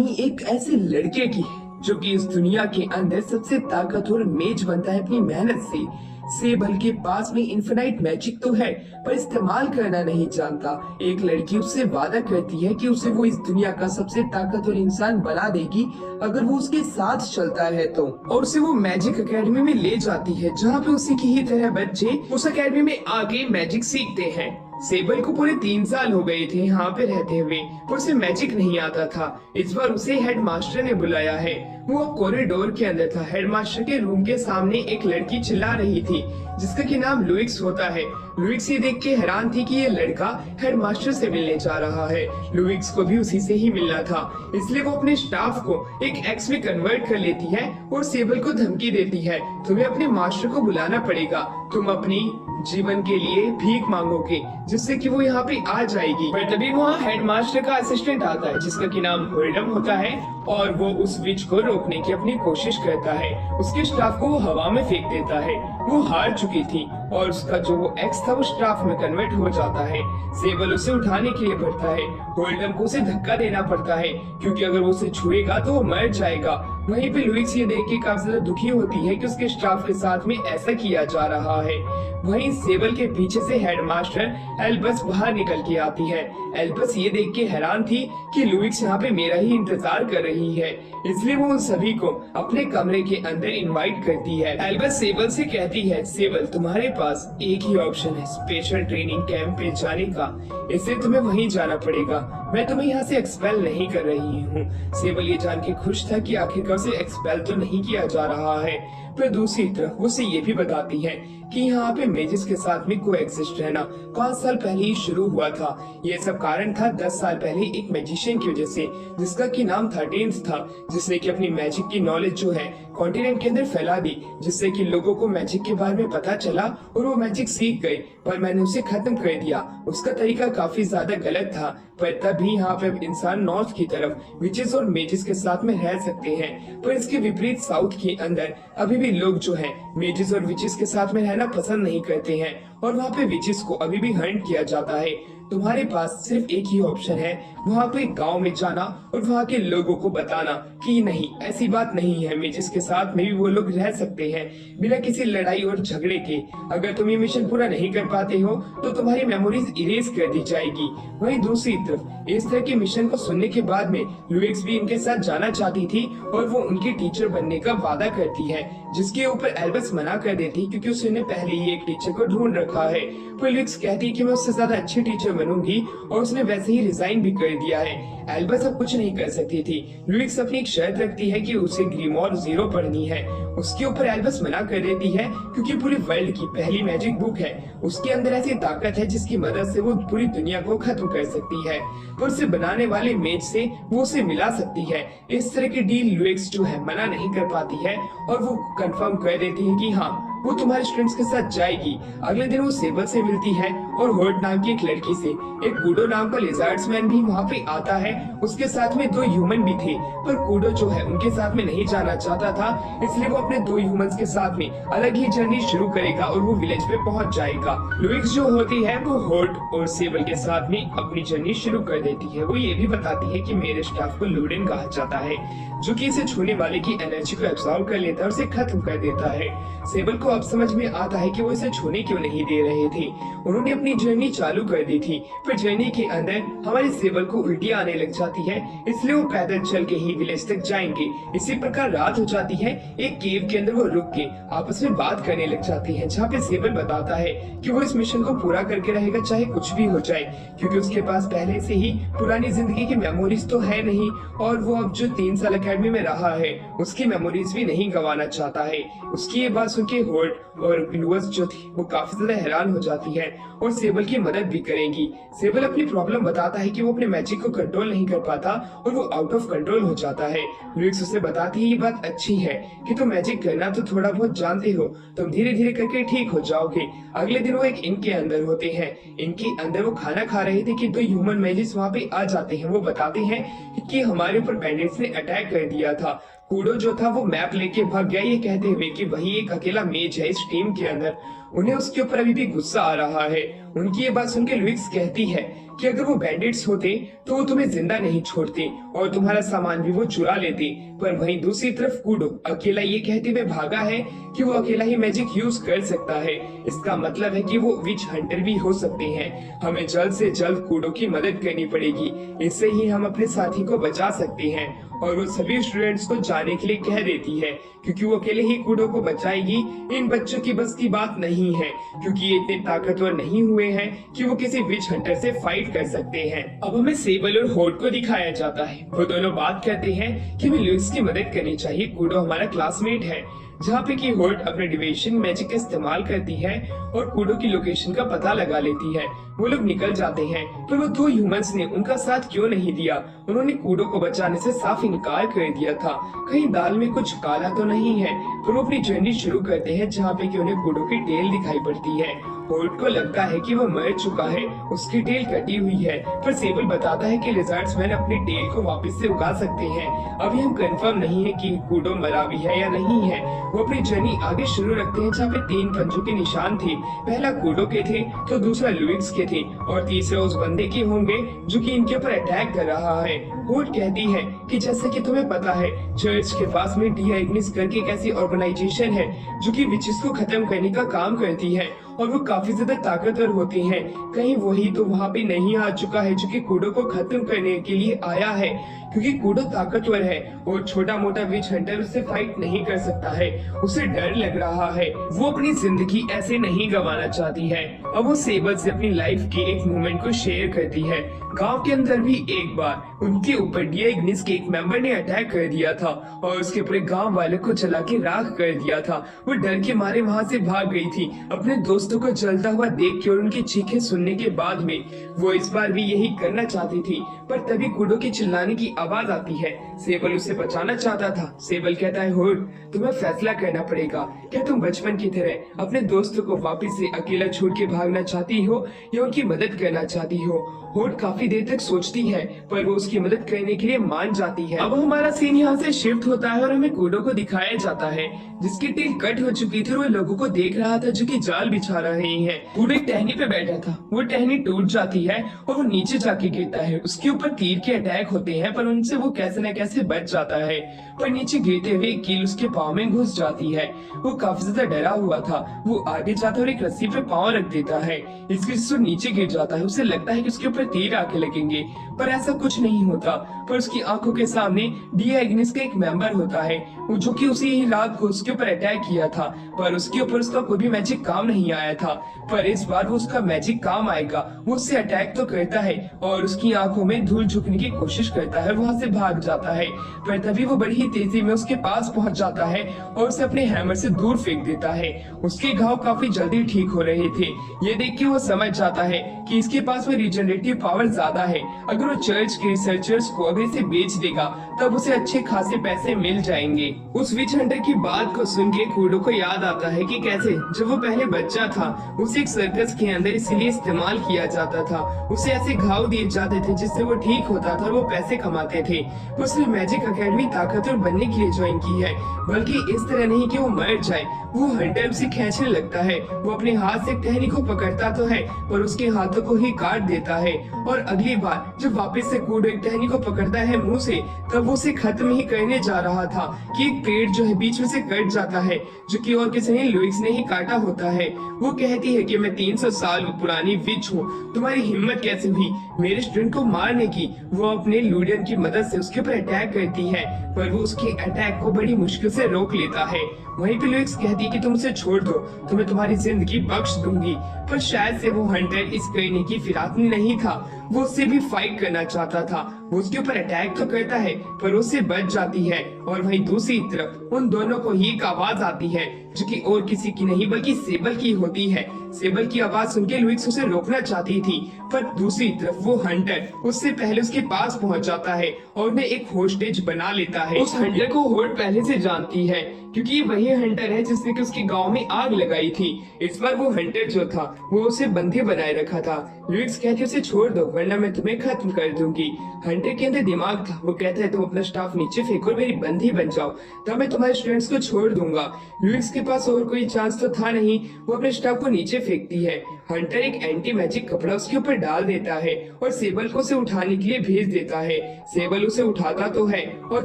एक ऐसे लड़के की जो कि इस दुनिया के अंदर सबसे ताकतवर मेज बनता है अपनी मेहनत से। सेबल के पास में इन्फिनाइट मैजिक तो है पर इस्तेमाल करना नहीं जानता। एक लड़की उससे वादा करती है कि उसे वो इस दुनिया का सबसे ताकतवर इंसान बना देगी अगर वो उसके साथ चलता है तो, और उसे वो मैजिक एकेडमी में ले जाती है जहाँ पे उसी की ही तरह बच्चे उस एकेडमी में आगे मैजिक सीखते हैं। सेबल को पूरे 3 साल हो गए थे यहाँ पे रहते हुए पर उसे मैजिक नहीं आता था। इस बार उसे हेडमास्टर ने बुलाया है। वो कॉरिडोर के अंदर था। हेडमास्टर के रूम के सामने एक लड़की चिल्ला रही थी जिसका कि नाम लुइक्स होता है। लुइक्स ये देख के हैरान थी कि ये लड़का हेडमास्टर से मिलने जा रहा है। लुइक्स को भी उसी से ही मिलना था, इसलिए वो अपने स्टाफ को एक एक्स में कन्वर्ट कर लेती है और सेबल को धमकी देती है, तुम्हें अपने मास्टर को बुलाना पड़ेगा, तुम अपनी जीवन के लिए भीख मांगोगे जिससे कि वो यहाँ पे आ जाएगी। पर तभी वहाँ हेडमास्टर का असिस्टेंट आता है जिसका कि नाम होल्डम होता है और वो उस विच को रोकने की अपनी कोशिश करता है। उसके स्टाफ को वो हवा में फेंक देता है। वो हार चुकी थी और उसका जो वो एक्स था वो स्टाफ में कन्वर्ट हो जाता है। सेबल उसे उठाने के लिए बढ़ता है। होल्डम को उसे धक्का देना पड़ता है क्योंकि अगर वो उसे छुएगा तो वो मर जाएगा। वहीं पे लुइस ये देख के काफी ज्यादा दुखी होती है कि उसके स्टाफ के साथ में ऐसा किया जा रहा है। वहीं सेबल के पीछे से हेडमास्टर एल्बस बाहर निकल के आती है। एल्बस ये देख के हैरान थी कि लुइस यहाँ पे मेरा ही इंतजार कर रही है, इसलिए वो उन सभी को अपने कमरे के अंदर इनवाइट करती है। एल्बस सेबल से कहती है, सेबल तुम्हारे पास एक ही ऑप्शन है स्पेशल ट्रेनिंग कैंप पे जाने का, इसलिए तुम्हें वहीं जाना पड़ेगा। मैं तुम्हें यहाँ से एक्सपेल नहीं कर रही हूँ। सेबल ये जान के खुश था कि आखिरकार उसे एक्सपेल तो नहीं किया जा रहा है, पर दूसरी तरफ उसे ये भी बताती है कि यहाँ पे मेजिस के साथ में कोएग्जिस्ट रहना 5 साल पहले ही शुरू हुआ था। ये सब कारण था 10 साल पहले एक मैजिशियन की वजह से जिसका कि नाम 13th था, जिसने कि अपनी मैजिक की नॉलेज जो है कॉन्टिनेंट के अंदर फैला दी, जिससे कि लोगों को मैजिक के बारे में पता चला और वो मैजिक सीख गए। पर मैंने उसे खत्म कर दिया। उसका तरीका काफी ज्यादा गलत था, पर तब भी यहाँ पे इंसान नॉर्थ की तरफ विचेस और मेजिस के साथ में रह सकते हैं, पर इसके विपरीत साउथ के अंदर अभी भी लोग जो है मेजिस और विचेस के साथ में रहना पसंद नहीं करते हैं और वहाँ पे विचेस को अभी भी हंट किया जाता है। तुम्हारे पास सिर्फ एक ही ऑप्शन है, वहाँ पे गांव में जाना और वहाँ के लोगों को बताना कि नहीं ऐसी बात नहीं है, मेजिस के साथ में भी वो लोग रह सकते हैं बिना किसी लड़ाई और झगड़े के। अगर तुम ये मिशन पूरा नहीं कर पाते हो तो तुम्हारी मेमोरीज इरेज कर दी जाएगी। वहीं दूसरी तरफ इस तरह के मिशन को सुनने के बाद में लुइक्स भी इनके साथ जाना चाहती थी और वो उनकी टीचर बनने का वादा करती है, जिसके ऊपर एल्बस मना कर देती क्योंकि उसने पहले ही एक टीचर को ढूंढ रखा है। पर लुइक्स कहती है कि मैं उससे ज्यादा अच्छी टीचर बनूंगी और उसने वैसे ही रिजाइन भी कर दिया है। एल्बस अब कुछ नहीं कर सकती थी। लुइक्स अपनी एक शर्त रखती है कि उसे ग्रीमोर 0 पढ़नी है। उसके ऊपर एल्बस मना कर देती है क्योंकि पूरे वर्ल्ड की पहली मैजिक बुक है, उसके अंदर ऐसी ताकत है जिसकी मदद से वो पूरी दुनिया को खत्म कर सकती है और उसे बनाने वाले मेज से वो उसे मिला सकती है। इस तरह की डील लुइक्स जो है मना नहीं कर पाती है और वो कंफर्म कर देती है कि हाँ वो तुम्हारे स्टूडेंट्स के साथ जाएगी। अगले दिन वो सेबल से मिलती है और होल्ड नाम की एक लड़की से। एक कूडो नाम का लिजार्ड्समैन भी वहाँ पे आता है, उसके साथ में 2 ह्यूमन भी थे, पर कूडो जो है उनके साथ में नहीं जाना चाहता था, इसलिए वो अपने 2 ह्यूमंस के साथ में अलग ही जर्नी शुरू करेगा और वो विलेज पे पहुंच जाएगा। लुइक्स जो होती है वो होल्ड और सेबल के साथ में अपनी जर्नी शुरू कर देती है। वो ये भी बताती है कि मेरे स्टाफ को लूडेन कहा जाता है, जो कि इसे छूने वाले की एनर्जी को एब्सॉर्ब कर लेता है और उसे खत्म कर देता है। सेबल को अब समझ में आता है कि वो इसे छूने क्यों नहीं दे रहे थे। उन्होंने अपनी जर्नी चालू कर दी थी, पर जर्नी के अंदर हमारे सेबल को उल्टी आने लग जाती है, इसलिए वो पैदल चल के ही विलेज तक जाएंगे। इसी प्रकार रात हो जाती है। एक केव के अंदर वो रुक के आपस में बात करने लग जाती है, जहाँ पे सेबल बताता है कि वो इस मिशन को पूरा करके रहेगा चाहे कुछ भी हो जाए, क्योंकि उसके पास पहले से ही पुरानी जिंदगी की मेमोरीज तो है नहीं और वो अब जो 3 साल अकेडमी में रहा है उसकी मेमोरीज भी नहीं गंवाना चाहता है। उसकी ये बात सुन के होल्ड और लुइस जो थी वो काफी ज्यादा हैरान हो जाती है और सेबल की मदद भी करेंगी। सेबल अपनी प्रॉब्लम बताता है कि वो अपने मैजिक को कंट्रोल नहीं कर पाता और वो आउट ऑफ कंट्रोल हो जाता है। लुइस उसे बताती है ये बात अच्छी है कि तुम मैजिक करना तो थोड़ा बहुत जानते हो, तुम धीरे धीरे करके ठीक हो जाओगे। अगले दिन वो एक इन के अंदर होते हैं। इनके अंदर वो खाना खा रहे थे कि 2 ह्यूमन मैजिक्स वहाँ पे आ जाते हैं। वो बताते हैं कि हमारे ऊपर बैंडिट्स ने अटैक कर दिया था। कूडो जो था वो मैप लेके भाग गया, ये कहते हुए कि वही एक अकेला मेज है इस टीम के अंदर। उन्हें उसके ऊपर अभी भी गुस्सा आ रहा है उनकी ये बात सुनकर लुइस कहती है कि अगर वो बैंडिट्स होते तो वो तुम्हें जिंदा नहीं छोड़ते और तुम्हारा सामान भी वो चुरा लेते। पर वहीं दूसरी तरफ कूडो अकेला ये कहते हुए भागा है कि वो अकेला ही मैजिक यूज कर सकता है। इसका मतलब है कि वो विच हंटर भी हो सकते हैं। हमें जल्द से जल्द कूडो की मदद करनी पड़ेगी, इससे ही हम अपने साथी को बचा सकते हैं। और वो सभी स्टूडेंट्स को जाने के लिए कह देती है क्योंकि वो अकेले ही कूडो को बचाएगी। इन बच्चों की बस की बात नहीं है क्योंकि ये इतने ताकतवर नहीं हुए हैं कि वो किसी विच हंटर से फाइट कर सकते हैं। अब हमें सेबल और होड को दिखाया जाता है। वो दोनों बात करते हैं कि हमें लुइस की मदद करनी चाहिए, कूडो हमारा क्लासमेट है। जहाँ पे कि होल्ड अपने डिविएशन मैजिक का इस्तेमाल करती है और कूडो की लोकेशन का पता लगा लेती है। वो लोग निकल जाते हैं पर वो दो ह्यूमंस ने उनका साथ क्यों नहीं दिया। उन्होंने कूडो को बचाने से साफ इनकार कर दिया था। कहीं दाल में कुछ काला तो नहीं है। पर वो अपनी जर्नी शुरू करते हैं जहाँ पे कि उन्हें कूडो की टेल दिखाई पड़ती है। होल्ड को लगता है कि वो मर चुका है, उसकी टेल कटी हुई है। पर सेबल बताता है कि लिजर्ड्स मैन अपनी टेल को वापस से उगा सकते हैं। अभी हम कंफर्म नहीं है कि कूडो मरा भी है या नहीं है। वो अपनी जर्नी आगे शुरू रखते हैं जहाँ पे 3 पंजों के निशान थे। पहला कूडो के थे तो दूसरा लुइस के थे और तीसरा उस बंदे के होंगे जो कि इनके ऊपर अटैक कर रहा है। होल्ड कहती है कि जैसे कि तुम्हें पता है चर्च के पास में डियाग्निस करके एक ऐसी ऑर्गेनाइजेशन है जो कि विचेस को खत्म करने का काम करती है और वो काफी ज्यादा ताकतवर होती हैं। कहीं वही तो वहाँ पे नहीं आ चुका है जो कि कूडो को खत्म करने के लिए आया है क्योंकि कूडो ताकतवर है और छोटा मोटा विच हंटर उससे फाइट नहीं कर सकता है। उसे डर लग रहा है, वो अपनी जिंदगी ऐसे नहीं गंवाना चाहती है। अब वो सेबल से अपनी लाइफ के एक मोमेंट को शेयर करती है। गांव के अंदर भी एक बार उनके ऊपर डियाग्निस के एक मेंबर ने अटैक कर दिया था और उसके पूरे गांव वाले को जला के राख कर दिया था। वो डर के मारे वहाँ से भाग गई थी। अपने दोस्तों को जलता हुआ देख के और उनकी चीखें सुनने के बाद में वो इस बार भी यही करना चाहती थी। पर तभी कूडो की चिल्लाने की आवाज आती है। सेबल उसे बचाना चाहता था। सेबल कहता है होल्ड तुम्हें फैसला करना पड़ेगा। क्या तुम बचपन की तरह अपने दोस्तों को वापस से अकेला छोड़ के भागना चाहती हो या उनकी मदद करना चाहती हो। होल्ड काफी देर तक सोचती है पर वो उसकी मदद करने के लिए मान जाती है। अब हमारा सीन यहाँ से शिफ्ट होता है और हमें कूडो को दिखाया जाता है जिसकी टेल कट हो चुकी थी और वो लोगों को देख रहा था जो कि जाल बिछा रहे हैं। कूडो एक टहनी पे बैठा था, वो टहनी टूट जाती है और वो नीचे जाके गिरता है। उसके ऊपर तीर के अटैक होते हैं पर उनसे वो कैसे न कैसे बच जाता है। पर नीचे गिरते हुए एक कील उसके पाँव में घुस जाती है। वो काफी ज्यादा डरा हुआ था। वो आगे जाता है और एक रस्सी पे पाँव रख देता है। इसके से नीचे गिर जाता है। उसे लगता है कि उसके ऊपर तीर आके लगेंगे पर ऐसा कुछ नहीं होता। पर उसकी आंखों के सामने डियाग्निस का एक मेंबर होता है जो कि उसी ही रात को उसके ऊपर अटैक किया था पर उसके ऊपर उसका कोई भी मैजिक काम नहीं आया था। पर इस बार वो उसका मैजिक काम आएगा। वो उससे अटैक तो करता है और उसकी आंखों में धूल झुकने की कोशिश करता है, वहाँ से भाग जाता है। पर तभी वो बड़ी ही तेजी में उसके पास पहुंच जाता है और उसे अपने हैमर से दूर फेंक देता है। उसके घाव काफी जल्दी ठीक हो रहे थे। ये देख के वो समझ जाता है कि इसके पास में रिजनरेटिव पावर ज्यादा है। अगर वो चर्च के रिसर्चर्स को अगर इसे बेच देगा तब उसे अच्छे खासे पैसे मिल जाएंगे। उस विच हंटर की बात को सुन के कूडो को याद आता है कि कैसे जब वो पहले बच्चा था उसे एक सर्कस के अंदर इसीलिए इस्तेमाल किया जाता था। उसे ऐसे घाव दिए जाते थे जिससे वो ठीक होता था और वो पैसे कमाते थे। उसने मैजिक अकेडमी ताकतवर बनने के लिए ज्वाइन की है, बल्कि इस तरह नहीं कि वो मर जाए। वो हंटर उसे खींचने लगता है। वो अपने हाथ से टहनी को पकड़ता तो है पर उसके हाथों को ही काट देता है। और अगली बार जब वापस से कूडो एक टहनी को पकड़ता है मुंह से तब वो उसे खत्म ही करने जा रहा था कि एक पेड़ जो है बीच में से कट जाता है जो कि और किसी ने लुइस ने ही काटा होता है। वो कहती है कि मैं 300 साल पुरानी विच हूँ, तुम्हारी हिम्मत कैसे हुई मेरे स्टूडेंट को मारने की। वो अपने लूडियन की मदद से उसके ऊपर अटैक करती है पर वो उसके अटैक को बड़ी मुश्किल से रोक लेता है। वहीं पे लुइस कहती है कि तुम उसे छोड़ दो, तुम्हें तुम्हारी जिंदगी बख्श दूंगी। पर शायद से वो हंटर इस करने की फिराक में नहीं था। वो उससे भी फाइट करना चाहता था। वो उसके ऊपर अटैक तो करता है पर उससे बच जाती है। और वहीं दूसरी तरफ उन दोनों को ही एक आवाज आती है जो कि और किसी की नहीं बल्कि सेबल की होती है। सेबल की आवाज सुनकर लुइस उसे रोकना चाहती थी पर दूसरी तरफ वो हंटर उससे पहले उसके पास पहुंच जाता है और उन्हें एक होस्टेज बना लेता है। उस हंटर को होल्ड पहले से जानती है क्योंकि वही हंटर है जिसने कि उसके गांव में आग लगाई थी। इस बार वो हंटर जो था वो उसे बंधे बनाए रखा था। लुइस कहती उसे छोड़ दो वरना मैं तुम्हें खत्म कर दूंगी। हंटर के अंदर दिमाग था, वो कहता है तुम अपना स्टाफ नीचे फेंको और मेरी बंदी बन जाओ, तब मैं तुम्हारे स्टूडेंट्स को छोड़ दूंगा। लुइस के पास और कोई चांस तो था नहीं, वो अपने स्टाफ को नीचे फेंकती है। हंटर एक एंटी मैजिक कपड़ा उसके ऊपर डाल देता है और सेबल को उसे उठाने के लिए भेज देता है। सेबल उसे उठाता तो है और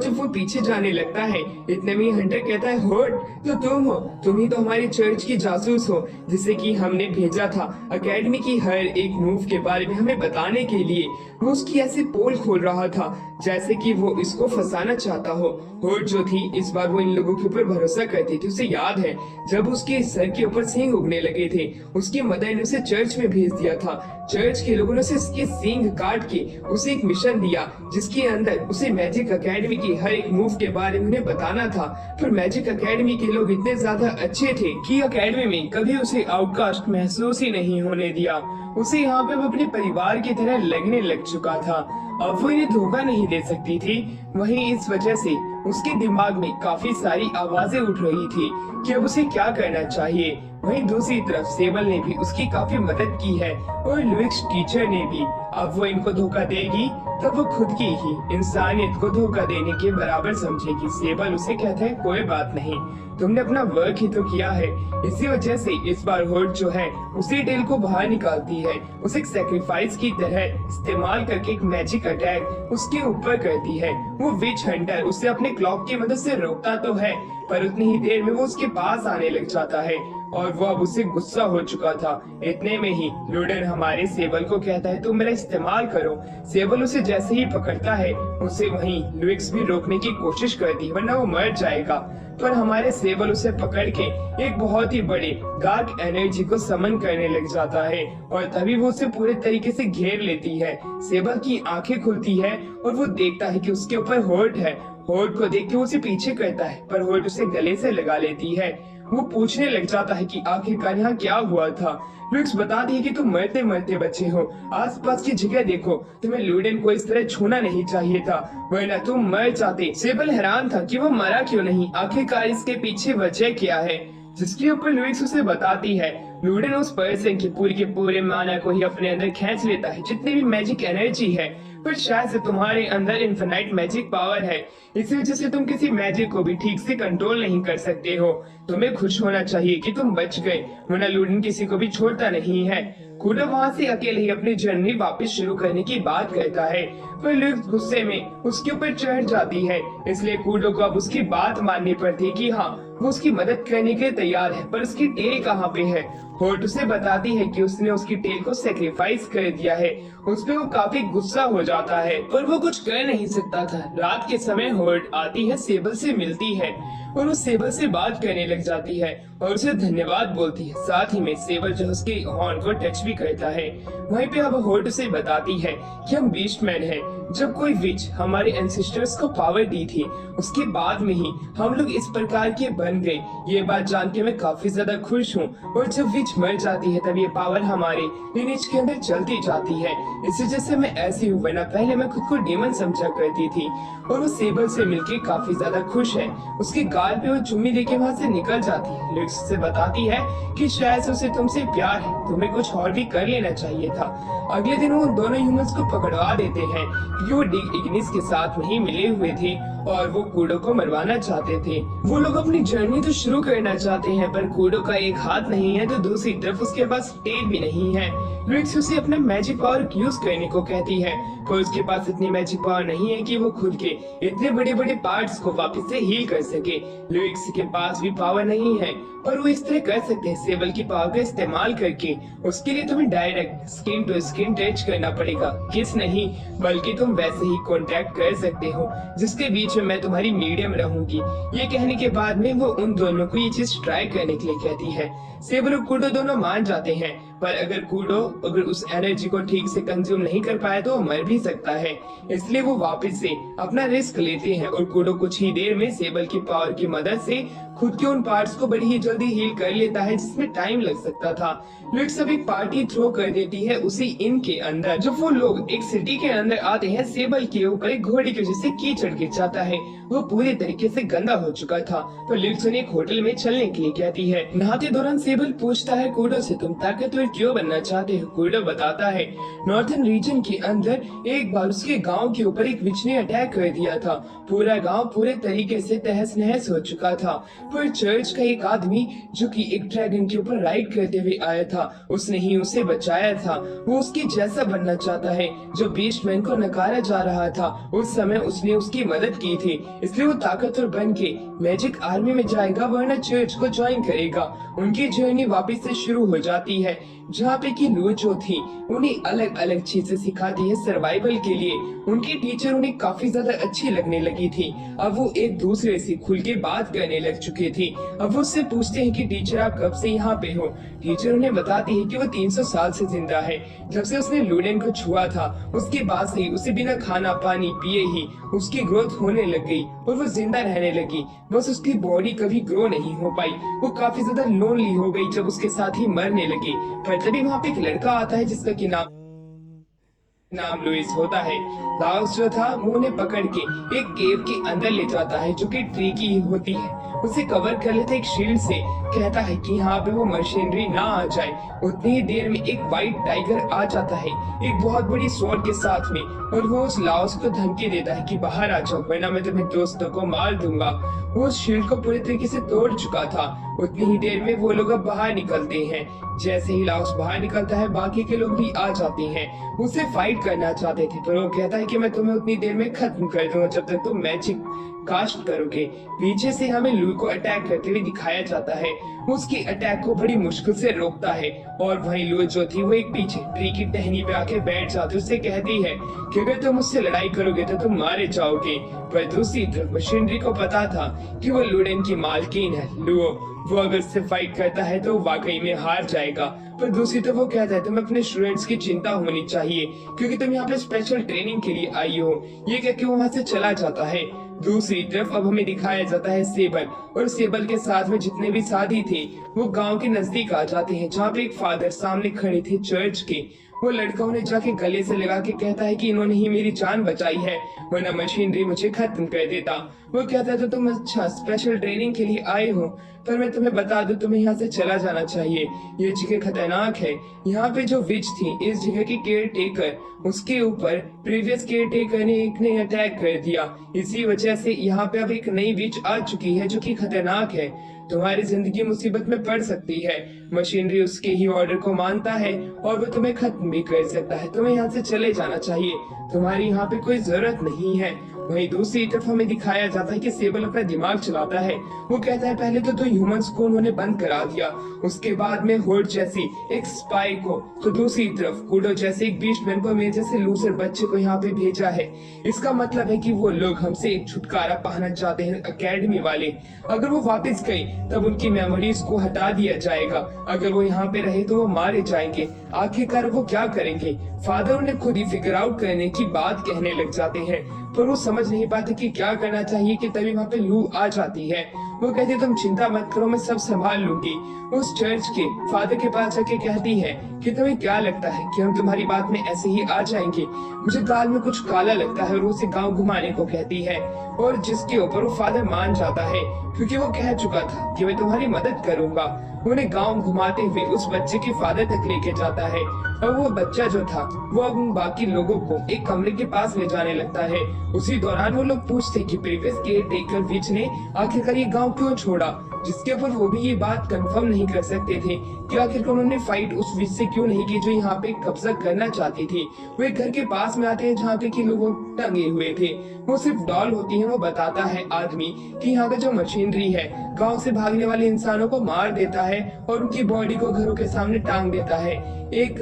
जब वो पीछे जाने लगता है इतने में हंटर कहता है, होट तो तुम हो, तुम ही तो हमारी चर्च की जासूस हो जिसे कि हमने भेजा था एकेडमी की हर एक मूव के बारे में हमें बताने के लिए। वो उसकी ऐसे पोल खोल रहा था जैसे कि वो इसको फंसाना चाहता हो। होट जो थी इस बार वो इन लोगों के ऊपर भरोसा करती थी। उसे याद है जब उसके सर के ऊपर सींग उगने लगे थे, उसकी मदर ने उसे चर्च में भेज दिया था। चर्च के लोगों ने उसे इसके सींग काट के उसे एक मिशन दिया जिसके अंदर उसे मैजिक एकेडमी की हर एक मूव के बारे में उन्हें बताना था। पर मैजिक एकेडमी के लोग इतने ज्यादा अच्छे थे कि एकेडमी में कभी उसे आउटकास्ट महसूस ही नहीं होने दिया। उसे यहाँ पे वो अपने परिवार की तरह लगने लग चुका था। अब वो इन्हें धोखा नहीं दे सकती थी। वहीं इस वजह से उसके दिमाग में काफी सारी आवाजें उठ रही थी कि अब उसे क्या करना चाहिए। वहीं दूसरी तरफ सेबल ने भी उसकी काफी मदद की है और लुइस टीचर ने भी। अब वो इनको धोखा देगी तब वो खुद की ही इंसानियत को धोखा देने के बराबर समझेगी। सेबल उसे कहता है कोई बात नहीं, तुमने अपना वर्क ही तो किया है। इसी वजह से इस बार होट जो है उसी टेल को बाहर निकालती है। उसे एक सैक्रिफाइस की तरह इस्तेमाल करके एक मैजिक अटैक उसके ऊपर करती है। वो विच हंटर उसे अपने क्लॉक की मदद से रोकता तो है पर उतनी ही देर में वो उसके पास आने लग जाता है और वो अब उससे गुस्सा हो चुका था। इतने में ही लूडन हमारे सेबल को कहता है तुम मेरा इस्तेमाल करो। सेबल उसे जैसे ही पकड़ता है उसे वहीं लुइस भी रोकने की कोशिश करती है वरना वो मर जाएगा। पर हमारे सेबल उसे पकड़ के एक बहुत ही बड़े डार्क एनर्जी को समन करने लग जाता है और तभी वो उसे पूरे तरीके से घेर लेती है। सेबल की आंखें खुलती है और वो देखता है कि उसके ऊपर होट है। होट को देख के उसे पीछे करता है पर होट उसे गले से लगा लेती है। वो पूछने लग जाता है कि आखिरकार यहाँ क्या हुआ था। लुइस बताती है कि तुम मरते मरते बचे हो, आसपास की जगह देखो, तुम्हें लूडेन को इस तरह छूना नहीं चाहिए था वरना तुम मर जाते। सेबल हैरान था कि वो मरा क्यों नहीं, आखिरकार इसके पीछे वजह क्या है, जिसके ऊपर लुइस उसे बताती है लूडेन उस पर्सन की पूरी के पूरे माना को ही अपने अंदर खींच लेता है जितनी भी मैजिक एनर्जी है। पर शायद से तुम्हारे अंदर इन्फिनाइट मैजिक पावर है, इसी वजह से तुम किसी मैजिक को भी ठीक से कंट्रोल नहीं कर सकते हो। तुम्हें खुश होना चाहिए कि तुम बच गए वरना लूडेन किसी को भी छोड़ता नहीं है। कूडो वहाँ से अकेले ही अपनी जर्नी वापस शुरू करने की बात कहता है पर लुइस गुस्से में उसके ऊपर चढ़ जाती है। इसलिए कूडो को अब उसकी बात माननी पड़ती कि हाँ वो उसकी मदद करने के लिए तैयार है पर उसकी टेल कहाँ पे है। होट उसे बताती है कि उसने उसकी टेल को सेक्रीफाइस कर दिया है। उस पे वो काफी गुस्सा हो जाता है पर वो कुछ कर नहीं सकता था। रात के समय होट आती है, सेबल से मिलती है और वो सेबल से बात करने लग जाती है और उसे धन्यवाद बोलती है। साथ ही में सेबल जो उसके हॉर्न को टच भी करता है। वहीं पे अब होट उसे बताती है कि हम बीस्टमैन हैं। जब कोई विच हमारे एंसेस्टर्स को पावर दी थी उसके बाद में ही हम लोग इस प्रकार के बन गए। ये बात जान के मैं काफी ज्यादा खुश हूँ। और जब विच मर जाती है तब ये पावर हमारे लिनेज के अंदर चलती जाती है। इस वजह से मैं ऐसी हूँ वरना पहले मैं खुद को डेमन समझा करती थी। और वो सेबल से मिलके काफी ज्यादा खुश है। उसके गाल पे वो चुम्मी देके वहाँ से निकल जाती है। लुइस से बताती है कि शायद से उसे तुमसे प्यार है, तुम्हें कुछ और भी कर लेना चाहिए था। अगले दिन वो दोनों ह्यूमंस को पकड़वा देते हैं क्योंकि वो इग्निस के साथ वहीं मिले हुए थे और वो कूडो को मरवाना चाहते थे। वो लोग अपनी जर्नी तो शुरू करना चाहते हैं पर कूडो का एक हाथ नहीं है तो दूसरी तरफ उसके पास टेल भी नहीं है। लुइस उसे अपना मैजिक पावर यूज करने को कहती है पर उसके पास इतनी मैजिक पावर नहीं है कि वो खुद के इतने बड़े बड़े पार्ट्स को वापस से हील कर सके। लुइस के पास भी पावर नहीं है पर वो इस तरह कर सकते हैं सेबल की पावर का इस्तेमाल करके। उसके लिए तुम्हें direct skin to skin touch करना पड़ेगा, किस नहीं बल्कि तुम वैसे ही कांटेक्ट कर सकते हो जिसके बीच में मैं तुम्हारी मीडियम रहूंगी। ये कहने के बाद में वो उन दोनों को ये चीज ट्राई करने के लिए कहती है। सेबल और कूडो दोनों मान जाते हैं पर अगर कूडो उस एनर्जी को ठीक से कंज्यूम नहीं कर पाए तो वो मर भी सकता है। इसलिए वो वापस से अपना रिस्क लेते हैं और कूडो कुछ ही देर में सेबल की पावर की मदद से खुद के उन पार्ट्स को बड़ी ही जल्दी हील कर लेता है जिसमें टाइम लग सकता था। लुइस सब एक पार्टी थ्रो कर देती है उसी इन के अंदर। जब वो लोग एक सिटी के अंदर आते हैं सेबल के ऊपर एक घोड़े की वजह से कीचड़ गिर जाता है। वो पूरी तरीके से गंदा हो चुका था तो लुइस उन्हें एक होटल में चलने के लिए कहती है। नहाते दौरान सेबल पूछता है कूडो से तुम ताकतवर डॉक्टर क्यों बनना चाहते हो? कुर्डो बताता है नॉर्थन रीजन के अंदर एक बार उसके गांव के ऊपर एक विच ने अटैक कर दिया था। पूरा गांव पूरे तरीके से तहस नहस हो चुका था, पर चर्च का एक आदमी जो कि एक ड्रैगन के ऊपर राइड करते हुए आया था, उसने ही उसे बचाया था। वो उसके जैसा बनना चाहता है जो बीस्टमैन को नकारा जा रहा था। उस समय उसने उसकी मदद की थी, इसलिए वो ताकतवर बन के मैजिक आर्मी में जाएगा, वरना चर्च को ज्वाइन करेगा। उनकी जर्नी वापस से शुरू हो जाती है, जहाँ पे कि लू जो थी उन्हें अलग अलग चीजें सिखाती है सर्वाइवल के लिए। उनकी टीचर उन्हें काफी ज्यादा अच्छी लगने लगी थी। अब वो एक दूसरे से खुल के बात करने लग चुके थे। अब वो उससे पूछते हैं कि टीचर आप कब से यहाँ पे हो? टीचर उन्हें बताती है कि वो 300 साल से जिंदा है। जब से उसने लूडेन को छुआ था उसके बाद से उसे बिना खाना पानी पिए ही उसकी ग्रोथ होने लग गई और वो जिंदा रहने लगी। बस उसकी बॉडी कभी ग्रो नहीं हो पाई। वो काफी ज्यादा लोनली हो गई जब उसके साथ ही मरने लगी। पर तभी वहाँ पे एक लड़का आता है जिसका की नाम लुइस होता है। लाओस जो था वो उन्हें पकड़ के एक केव के अंदर ले जाता है जो कि ट्री की होती है। उसे कवर कर लेता है एक शील्ड से। कहता है कि यहाँ पे वो मशीनरी ना आ जाए। उतनी ही देर में एक व्हाइट टाइगर आ जाता है एक बहुत बड़ी स्वॉर्ड के साथ में, और वो उस लाओस को धमकी देता है कि बाहर आ जाओ वरना मैं तुम्हें दोस्तों को मार दूंगा। वो उस शील्ड को पूरी तरीके से तोड़ चुका था। उतनी ही देर में वो लोग अब बाहर निकलते हैं। जैसे ही लाओस बाहर निकलता है बाकी के लोग भी आ जाते हैं। उसे फाइट करना चाहते थे, पर वो कहता है कि मैं तुम्हें उतनी देर में खत्म कर दूंगा जब तक तुम मैजिक कास्ट करोगे। पीछे से हमें लू को अटैक करते हुए दिखाया जाता है। उसकी अटैक को बड़ी मुश्किल से रोकता है, और वहीं लू जो थी वो एक पीछे ट्री की टहनी पे आके बैठ जाती, उससे कहती है कि अगर तुम मुझसे लड़ाई करोगे तो तुम मारे जाओगे। पर दूसरी तरफ मशीनरी को पता था कि वो लूडेन की मालकिन है लुओ। वो अगर उससे फाइट करता है तो वाकई में हार जाएगा। पर दूसरी तरफ वो कहता है तुम्हें अपने स्टूडेंट्स की चिंता होनी चाहिए क्योंकि तुम यहाँ पे स्पेशल ट्रेनिंग के लिए आई हो। ये कह के वो वहाँ से चला जाता है। दूसरी तरफ अब हमें दिखाया जाता है सेबल, और सेबल के साथ में जितने भी साथी थे वो गांव के नजदीक आ जाते हैं जहाँ पे एक फादर सामने खड़े थे चर्च के। वो लड़का उन्हें जाके गले से लगा के कहता है कि इन्होंने ही मेरी जान बचाई है, वरना मशीनरी मुझे खत्म कर देता। वो कहता है तो तुम अच्छा स्पेशल ट्रेनिंग के लिए आए हो, पर मैं तुम्हें बता दूं तुम्हें यहाँ से चला जाना चाहिए। ये जगह खतरनाक है। यहाँ पे जो विच थी इस जगह की केयर टेकर, उसके ऊपर प्रीवियस केयर टेकर ने एक ने अटैक कर दिया। इसी वजह से यहाँ पे अब एक नई विच आ चुकी है जो कि खतरनाक है। तुम्हारी जिंदगी मुसीबत में पड़ सकती है। मशीनरी उसके ही ऑर्डर को मानता है और वो तुम्हें खत्म भी कर सकता है। तुम्हें यहाँ से चले जाना चाहिए, तुम्हारी यहाँ पे कोई जरूरत नहीं है। वहीं दूसरी तरफ हमें दिखाया जाता है कि सेबल अपना दिमाग चलाता है। वो कहता है पहले तो ह्यूमंस को उन्होंने बंद करा दिया, उसके बाद में होर्ड जैसी एक स्पाई को, तो दूसरी तरफ कुडो जैसे एक बीस्टमैन को, मेरे जैसे लूजर बच्चे को यहाँ पे भेजा है। इसका मतलब है कि वो लोग हमसे एक छुटकारा पाना चाहते हैं अकेडमी वाले। अगर वो वापस गए तब उनकी मेमोरीज को हटा दिया जाएगा। अगर वो यहाँ पे रहे तो वो मारे जाएंगे। आखिरकार वो क्या करेंगे? फादर उन्हें खुद ही फिगर आउट करने की बात कहने लग जाते हैं, पर वो समझ नहीं पाते कि क्या करना चाहिए कि तभी वहाँ पे लू आ जाती है। वो कहती तुम चिंता मत करो, मैं सब संभाल लूंगी। उस चर्च के फादर के पास जाके कहती है कि तुम्हें क्या लगता है कि हम तुम्हारी बात में ऐसे ही आ जाएंगे? मुझे गाल में कुछ काला लगता है, और उसे गांव घुमाने को कहती है, और जिसके ऊपर वो फादर मान जाता है क्योंकि वो कह चुका था कि मैं तुम्हारी मदद करूंगा। उन्हें गांव घुमाते हुए उस बच्चे के फादर तक लेके जाता है, और वो बच्चा जो था वो अब उन बाकी लोगों को एक कमरे के पास ले जाने लगता है। उसी दौरान वो लोग पूछते कि प्रीवियस केयर टेकर विच ने आखिरकार ये गांव क्यों छोड़ा, जिसके ऊपर वो भी ये बात कंफर्म नहीं कर सकते थे कि आखिरकार उन्होंने फाइट उस विच से क्यों नहीं की जो यहाँ पे कब्जा करना चाहती थी। वो एक घर के पास में आते हैं जहाँ पे कि लोग टंगे हुए थे। वो सिर्फ डॉल होती है। वो बताता है आदमी कि यहाँ का जो मशीनरी है गांव से भागने वाले इंसानों को मार देता है और उनकी बॉडी को घरों के सामने टांग देता है एक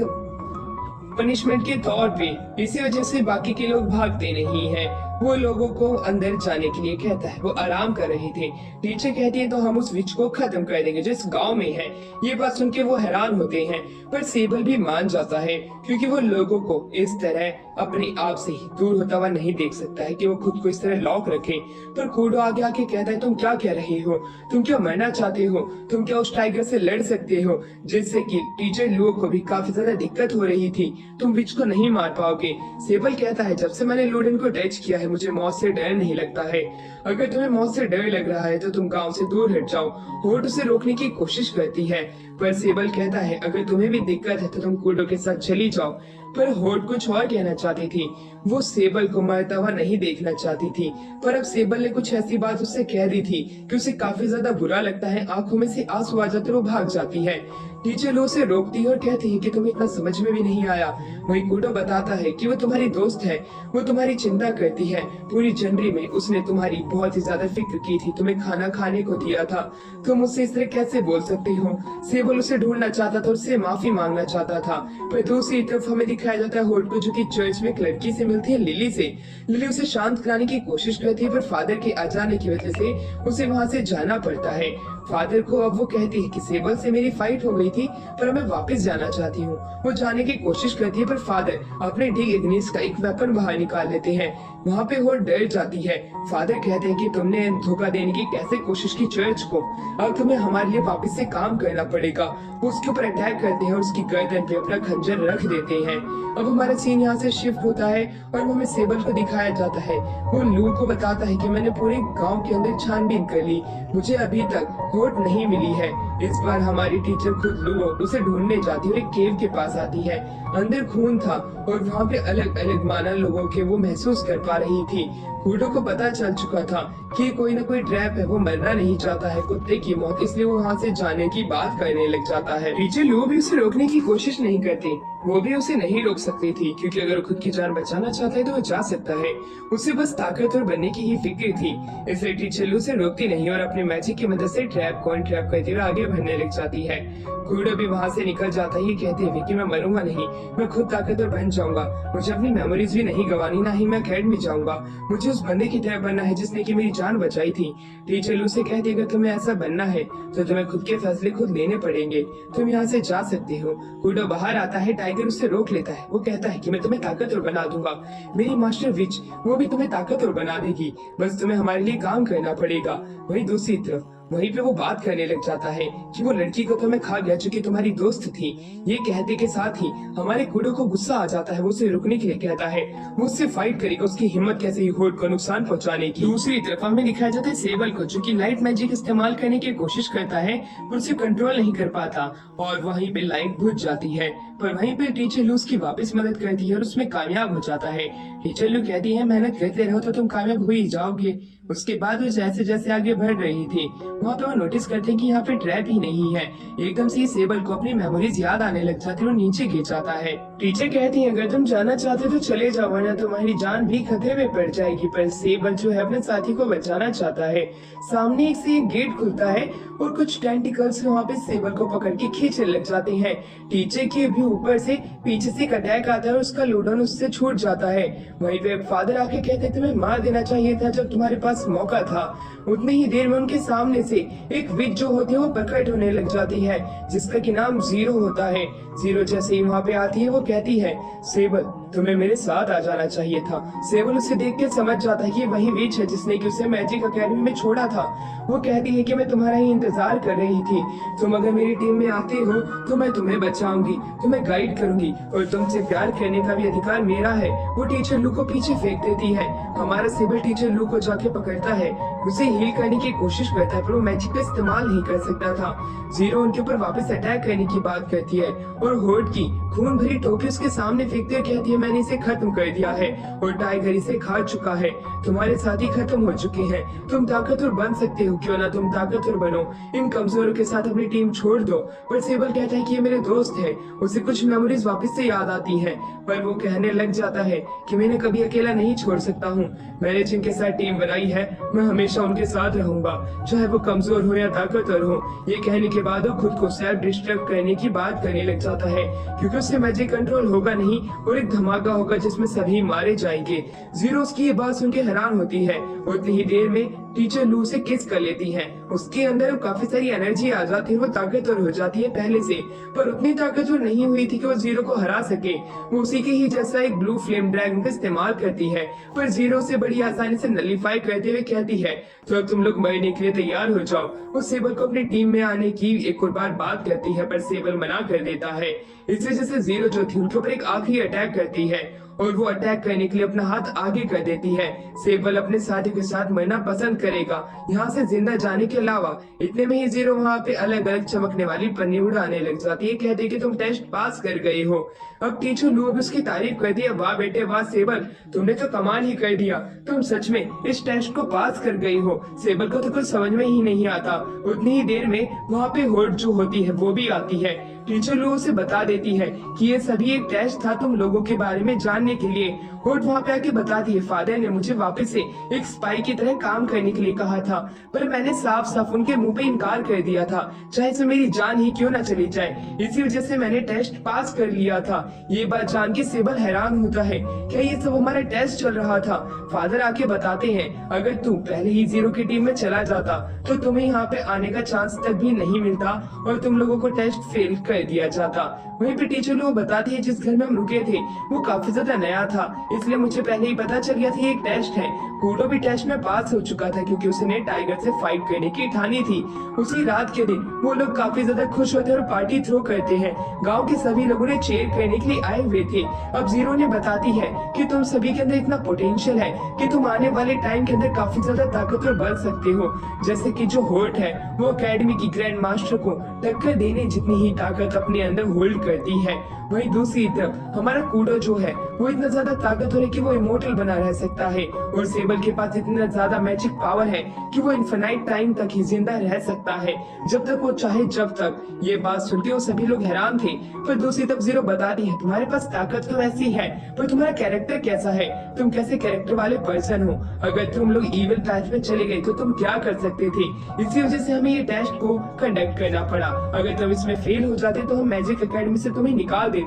पनिशमेंट के तौर पे। इसी वजह से बाकी के लोग भागते नहीं हैं। वो लोगों को अंदर जाने के लिए कहता है। वो आराम कर रहे थे। टीचर कहती है तो हम उस विच को खत्म कर देंगे जो इस गांव में है। ये बात सुन के वो हैरान होते हैं, पर सेबल भी मान जाता है क्योंकि वो लोगों को इस तरह अपने आप से ही दूर होता हुआ नहीं देख सकता है कि वो खुद को इस तरह लॉक रखे। पर कूडो आगे आके कहता है, तुम क्या कह रहे हो? तुम क्या मरना चाहते हो? तुम क्या उस टाइगर से लड़ सकते हो जिससे कि टीचर लुओ को भी काफी ज्यादा दिक्कत हो रही थी? तुम विच को नहीं मार पाओगे। सेबल कहता है, जब से मैंने लूडेन को टच किया है मुझे मौत से डर नहीं लगता है। अगर तुम्हें मौत से डर लग रहा है तो तुम गांव से दूर हट जाओ। होर्ड उसे रोकने की कोशिश करती है, पर सेबल कहता है, अगर तुम्हें भी दिक्कत है तो तुम कूडो के साथ चली जाओ। पर होर्ड कुछ और कहना चाहती थी। वो सेबल को मरता हुआ नहीं देखना चाहती थी, पर अब सेबल ने कुछ ऐसी बात उससे कह दी थी कि उसे काफी ज्यादा बुरा लगता है। आंखों में से आंसू आ जाते वो भाग जाती है। टीचर लो उसे रोकती है और कहती है कि तुम्हें इतना समझ में भी नहीं आया। वहीं कूडो बताता है कि वो तुम्हारी दोस्त है, वो तुम्हारी चिंता करती है। पूरी जनवरी में उसने तुम्हारी बहुत ही ज्यादा फिक्र की थी, तुम्हें खाना खाने को दिया था। तुम उससे इस तरह कैसे बोल सकती हो? सेबल उसे ढूंढना चाहता था, उससे माफी मांगना चाहता था। पर दूसरी तरफ हमें दिखाया जाता है होर्ड को, जो कि चर्च में एक लड़की से मिलती है, लिली से। लिली उसे शांत कराने की कोशिश करती है, पर फादर के आ जाने की वजह से उसे वहाँ से जाना पड़ता है। फादर को अब वो कहती है कि सेबल से मेरी फाइट हो गई थी, पर मैं वापस जाना चाहती हूँ। वो जाने की कोशिश करती है, पर फादर अपने डी इग्निस का एक वेपन बाहर निकाल लेते हैं। वहाँ पे वो डर जाती है। फादर कहते हैं कि तुमने धोखा देने की कैसे कोशिश की चर्च को, अब तुम्हें हमारे लिए वापस से काम करना पड़ेगा। वो उसके ऊपर अटैक करते हैं और उसकी गर्दन पे अपना खंजर रख देते हैं। अब हमारा सीन यहाँ से शिफ्ट होता है और हमें सेबल को दिखाया जाता है। वो लू को बताता है कि मैंने पूरे गांव के अंदर छानबीन कर ली, मुझे अभी तक होट नहीं मिली है। इस बार हमारी टीचर खुद लू उसे ढूंढने जाती है और एक केव के पास आती है। अंदर खून था और वहाँ पे अलग अलग माना लोगों के वो महसूस कर पा रही थी। कूडो को पता चल चुका था कि कोई न कोई ट्रैप है, वो मरना नहीं चाहता है कुत्ते की मौत, इसलिए वो वहाँ से जाने की बात करने लग जाता है। टीचर लू भी उसे रोकने की कोशिश नहीं करती, वो भी उसे नहीं रोक सकती थी, क्योंकि अगर वो खुद की जान बचाना चाहता है तो वो जा सकता है। उसे बस ताकतवर बनने की ही फिक्र थी, इसलिए टीचर लू उसे रोकती नहीं और अपने मैजिक की मदद से ट्रैप को अनट्रैप करती और आगे बढ़ने लग जाती है। कूडो भी वहाँ से निकल जाता है, ये कहते हुए कि मैं मरूंगा नहीं, मैं खुद ताकतवर बन जाऊंगा। मुझे अपनी मेमोरीज भी नहीं गंवानी, ना ही मैं अकेडमी जाऊंगा। मुझे उस बंदे की तरह बनना है जिसने की मेरी जान बचाई थी। टीचर लू से कहती है, अगर तुम्हें ऐसा बनना है तो तुम्हें खुद के फैसले खुद लेने पड़ेंगे, तुम यहाँ से जा सकते हो। कूडो बाहर आता है, टाइगर उससे रोक लेता है। वो कहता है कि मैं तुम्हें ताकतवर बना दूंगा, मेरी मास्टर विच वो भी तुम्हें ताकतवर बना देगी, बस तुम्हें हमारे लिए काम करना पड़ेगा। वहीं दूसरी तरफ वहीं पे वो बात करने लग जाता है कि वो लड़की को तो मैं खा गया जो कि तुम्हारी दोस्त थी। ये कहते के साथ ही हमारे कूडो को गुस्सा आ जाता है, वो उसे रुकने के लिए कहता है, वो उससे फाइट करेगा, उसकी हिम्मत कैसे ही होर्ड को नुकसान पहुंचाने की। दूसरी तरफ हमें दिखाया जाता है सेबल को, जो कि लाइट मैजिक इस्तेमाल करने की कोशिश करता है पर उसे कंट्रोल नहीं कर पाता और वहीं पे लाइट बुझ जाती है। पर वहीं पे टीचर लू उसकी वापस मदद करती है और उसमें कामयाब हो जाता है। टीचर लू कहती है, मेहनत करते रहो तो तुम कामयाब हो ही जाओगे। उसके बाद वो जैसे जैसे आगे बढ़ रही थी वहाँ पे वो नोटिस करते हैं कि यहाँ पे ट्रैप ही नहीं है। एकदम से सेबल को अपनी मेमोरीज याद आने लग जाती है और नीचे गिर जाता है। टीचर कहती है, अगर तुम जाना चाहते तो चले जाओ, वरना तुम्हारी जान भी खतरे में पड़ जाएगी। पर सेबल जो है अपने साथी को बचाना चाहता है। सामने एक से एक गेट खुलता है और कुछ टेंटिकल्स वहाँ पे सेबल को पकड़ के खींचने लग जाते हैं। टीचर के भी ऊपर से पीछे से एक अटैक आता है और उसका लोडन उससे छूट जाता है। वहीं पे फादर आके कहते हैं, तुम्हें मार देना चाहिए था जब तुम्हारे पास मौका था। उतनी ही देर में उनके सामने से एक विच जो होती है वो प्रकट होने लग जाती है, जिसका कि नाम जीरो होता है। जीरो जैसे ही वहाँ पे आती है वो कहती है, सेबल तुम्हें मेरे साथ आ जाना चाहिए था। सेबल उसे देख के समझ जाता है कि वही विच है जिसने कि उसे मैजिक एकेडमी में छोड़ा था। वो कहती है कि मैं तुम्हारा ही इंतजार कर रही थी, तुम अगर मेरी टीम में आते हो तो मैं तुम्हें बचाऊंगी, तुम्हें गाइड करूंगी और तुमसे प्यार करने का भी अधिकार मेरा है। वो टीचर लू को पीछे फेंक देती है। हमारा सेबल टीचर लू को जाके पकड़ता है, उसे हील करने की कोशिश करता है पर वो मैजिक का इस्तेमाल नहीं कर सकता था। जीरो उनके ऊपर वापस अटैक करने की बात करती है और होर्ड की खून भरी टोपी उसके सामने फेंकते हुए कहती है, मैंने इसे खत्म कर दिया है और टाइगर इसे खा चुका है। तुम्हारे साथी खत्म हो चुके हैं, तुम ताकतवर बन सकते हो, क्यों ना तुम ताकतवर बनो, इन कमजोरों के साथ अपनी टीम छोड़ दो। पर सेबल कहता है कि ये मेरे दोस्त है, उसे कुछ मेमोरीज वापस से याद आती है, पर वो कहने लग जाता है कि मैंने कभी अकेला नहीं छोड़ सकता हूँ, मैंने जिनके साथ टीम बनाई है मैं हमेशा उनके साथ रहूंगा, चाहे वो कमजोर हो या ताकतवर हो। ये कहने के बाद वो खुद को सेल्फ डिस्ट्रक्ट करने की बात करने लग जाता है, क्योंकि उससे मैजिक कंट्रोल होगा नहीं और एक धमाका होगा जिसमें सभी मारे जाएंगे। जीरो की ये बात सुन के हैरान होती है। उतनी ही देर में टीचर लू से किस कर लेती है। उसके अंदर काफी सारी एनर्जी आ जाती है, वो ताकतवर हो जाती है पहले से, पर उतनी ताकतवर नहीं हुई थी कि वो जीरो को हरा सके। वो उसी के ही जैसा एक ब्लू फ्लेम ड्रैगन का इस्तेमाल करती है, पर जीरो से बड़ी आसानी से नलीफाई करते हुए कहती है तो अब तुम लोग मरने के लिए तैयार हो जाओ। वो सेबल को अपनी टीम में आने की एक और बार बात करती है, पर सेबल मना कर देता है। इस वजह से जीरो जो थी उनके ऊपर एक आखिरी अटैक करती है और वो अटैक करने के लिए अपना हाथ आगे कर देती है। सेबल अपने साथी के साथ मरना पसंद करेगा यहाँ से जिंदा जाने के अलावा। इतने में ही जीरो वहाँ पे अलग अलग चमकने वाली पन्नी उड़ाने लग जाती है, कहती है कि तुम टेस्ट पास कर गए हो। अब टीचर लू भी उसकी तारीफ करती है, वाह बेटे वाह सेबल, तुमने तो कमाल ही कर दिया, तुम सच में इस टेस्ट को पास कर गई हो। सेबल को तो कुछ समझ में ही नहीं आता। उतनी ही देर में वहाँ पे होर्ड जो होती है वो भी आती है। टीचर लू उसे बता देती है कि ये सभी एक टेस्ट था तुम लोगों के बारे में जानने के लिए। होर्ड वहाँ पे आके बताती है, फादर ने मुझे वापस से एक स्पाई की तरह काम करने के लिए कहा था, पर मैंने साफ साफ उनके मुंह पे इनकार कर दिया था, चाहे से मेरी जान ही क्यों ना चली जाए। इसी वजह से मैंने टेस्ट पास कर लिया था। ये बात जान के सेबल हैरान होता है, क्या ये सब हमारा टेस्ट चल रहा था। फादर आके बताते हैं, अगर तू पहले ही जीरो की टीम में चला जाता तो तुम्हें यहाँ पे आने का चांस तक भी नहीं मिलता और तुम लोगों को टेस्ट फेल कर दिया जाता। वहीं पे टीचर लोग बताती है, जिस घर में हम रुके थे वो काफी ज्यादा नया था, इसलिए मुझे पहले ही पता चल गया था ये एक टेस्ट है। कूडो भी टेस्ट में पास हो चुका था क्योंकि उसने टाइगर से फाइट करने की ठानी थी। उसी रात के दिन वो लोग काफी ज्यादा खुश होते हैं और पार्टी थ्रो करते हैं। गांव के सभी लोगों ने चेयर करने के लिए आए हुए थे। अब जीरो ने बताती है कि तुम सभी के अंदर इतना पोटेंशियल है कि तुम आने वाले टाइम के अंदर काफी ज्यादा ताकतवर बन सकते हो। जैसे कि जो होर्ट है वो एकेडमी की ग्रैंड मास्टर को टक्कर देने जितनी ही ताकत अपने अंदर होल्ड करती है। वहीं दूसरी तरफ हमारा कूडो जो है वो इतना ज्यादा ताकतवर है कि वो इमोर्टल बना रह सकता है और सेबल के पास इतना ज्यादा मैजिक पावर है कि वो इनफिनाइट टाइम तक ही जिंदा रह सकता है, जब तक वो चाहे जब तक। ये बात सुनते हुए सभी लोग हैरान थे, पर दूसरी तरफ जीरो बताती है, तुम्हारे पास ताकत तो ऐसी है पर तुम्हारा कैरेक्टर कैसा है, तुम कैसे कैरेक्टर वाले पर्सन हो। अगर तुम लोग इविल पैथ में चले गए तो तुम क्या कर सकते थे। इसी वजह से हमें ये टेस्ट को कंडक्ट करना पड़ा। अगर तुम इसमें फेल हो जाते तो हम मैजिक एकेडमी से तुम्हें निकाल देते।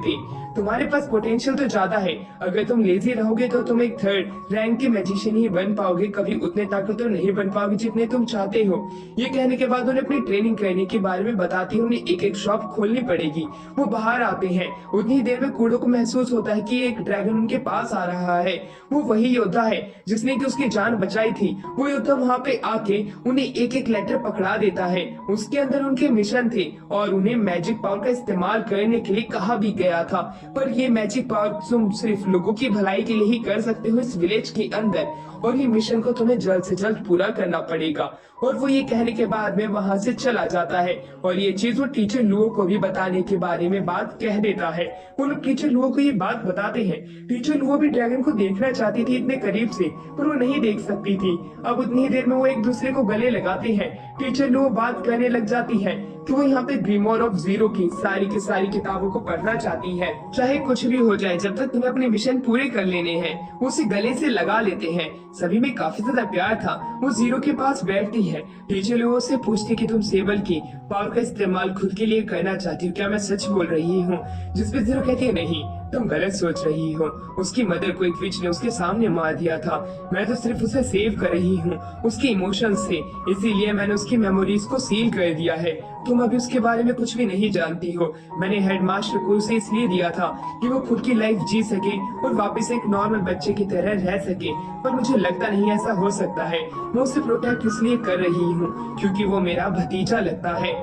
तुम्हारे पास पोटेंशियल तो ज्यादा है, अगर तुम लेजी रहोगे तो तुम एक थर्ड रैंक के मैजिशियन ही बन पाओगे, कभी उतने ताकतवर नहीं बन पाओगे जितने तुम चाहते हो। ये कहने के बाद उन्हें अपनी ट्रेनिंग करने के बारे में बताती है, उन्हें एक एक शॉप खोलनी पड़ेगी। वो बाहर आते हैं, उतनी देर में कूडो को महसूस होता है कि एक ड्रैगन उनके पास आ रहा है। वो वही योद्धा है जिसने कि उसकी जान बचाई थी। वो योद्धा वहाँ पे आके उन्हें एक एक लेटर पकड़ा देता है। उसके अंदर उनके मिशन थे और उन्हें मैजिक पावर का इस्तेमाल करने के लिए कहा भी गया था, पर ये मैजिक पावर तुम सिर्फ लोगों की भलाई के लिए ही कर सकते हो इस विलेज के अंदर, और ये मिशन को तुम्हें जल्द से जल्द पूरा करना पड़ेगा। और वो ये कहने के बाद में वहाँ से चला जाता है और ये चीज वो टीचर लुओ को भी बताने के बारे में बात कह देता है। वो लोग टीचर लुओ को ये बात बताते हैं। टीचर लुओ भी ड्रैगन को देखना चाहती थी इतने करीब से, पर वो नहीं देख सकती थी। अब उतनी देर में वो एक दूसरे को गले लगाते हैं। टीचर लुओ बात करने लग जाती है कि वो यहाँ पे ग्रीमोर ऑफ जीरो की सारी किताबों को पढ़ना चाहती है। चाहे कुछ भी हो जाए, जब तक तुम्हें अपने मिशन पूरे कर लेने हैं। उसे गले से लगा लेते हैं। सभी में काफी ज्यादा प्यार था। वो जीरो के पास बैठती है। टीचर लोगों से पूछती कि तुम सेबल की पावर का इस्तेमाल खुद के लिए करना चाहती हो, क्या मैं सच बोल रही हूँ। जिसपे जीरो कहती है, नहीं तुम गलत सोच रही हो। उसकी मदर को एक विच ने उसके सामने मार दिया था। मैं तो सिर्फ उसे सेव कर रही हूँ उसके इमोशंस से, इसीलिए मैंने उसकी मेमोरीज को सील कर दिया है। तुम अभी उसके बारे में कुछ भी नहीं जानती हो। मैंने हेडमास्टर को उसे इसलिए दिया था कि वो खुद की लाइफ जी सके और वापस एक नॉर्मल बच्चे की तरह रह सके, पर मुझे लगता नहीं ऐसा हो सकता है। मैं उसे प्रोटेक्ट इसलिए कर रही हूँ क्योंकि वो मेरा भतीजा लगता है।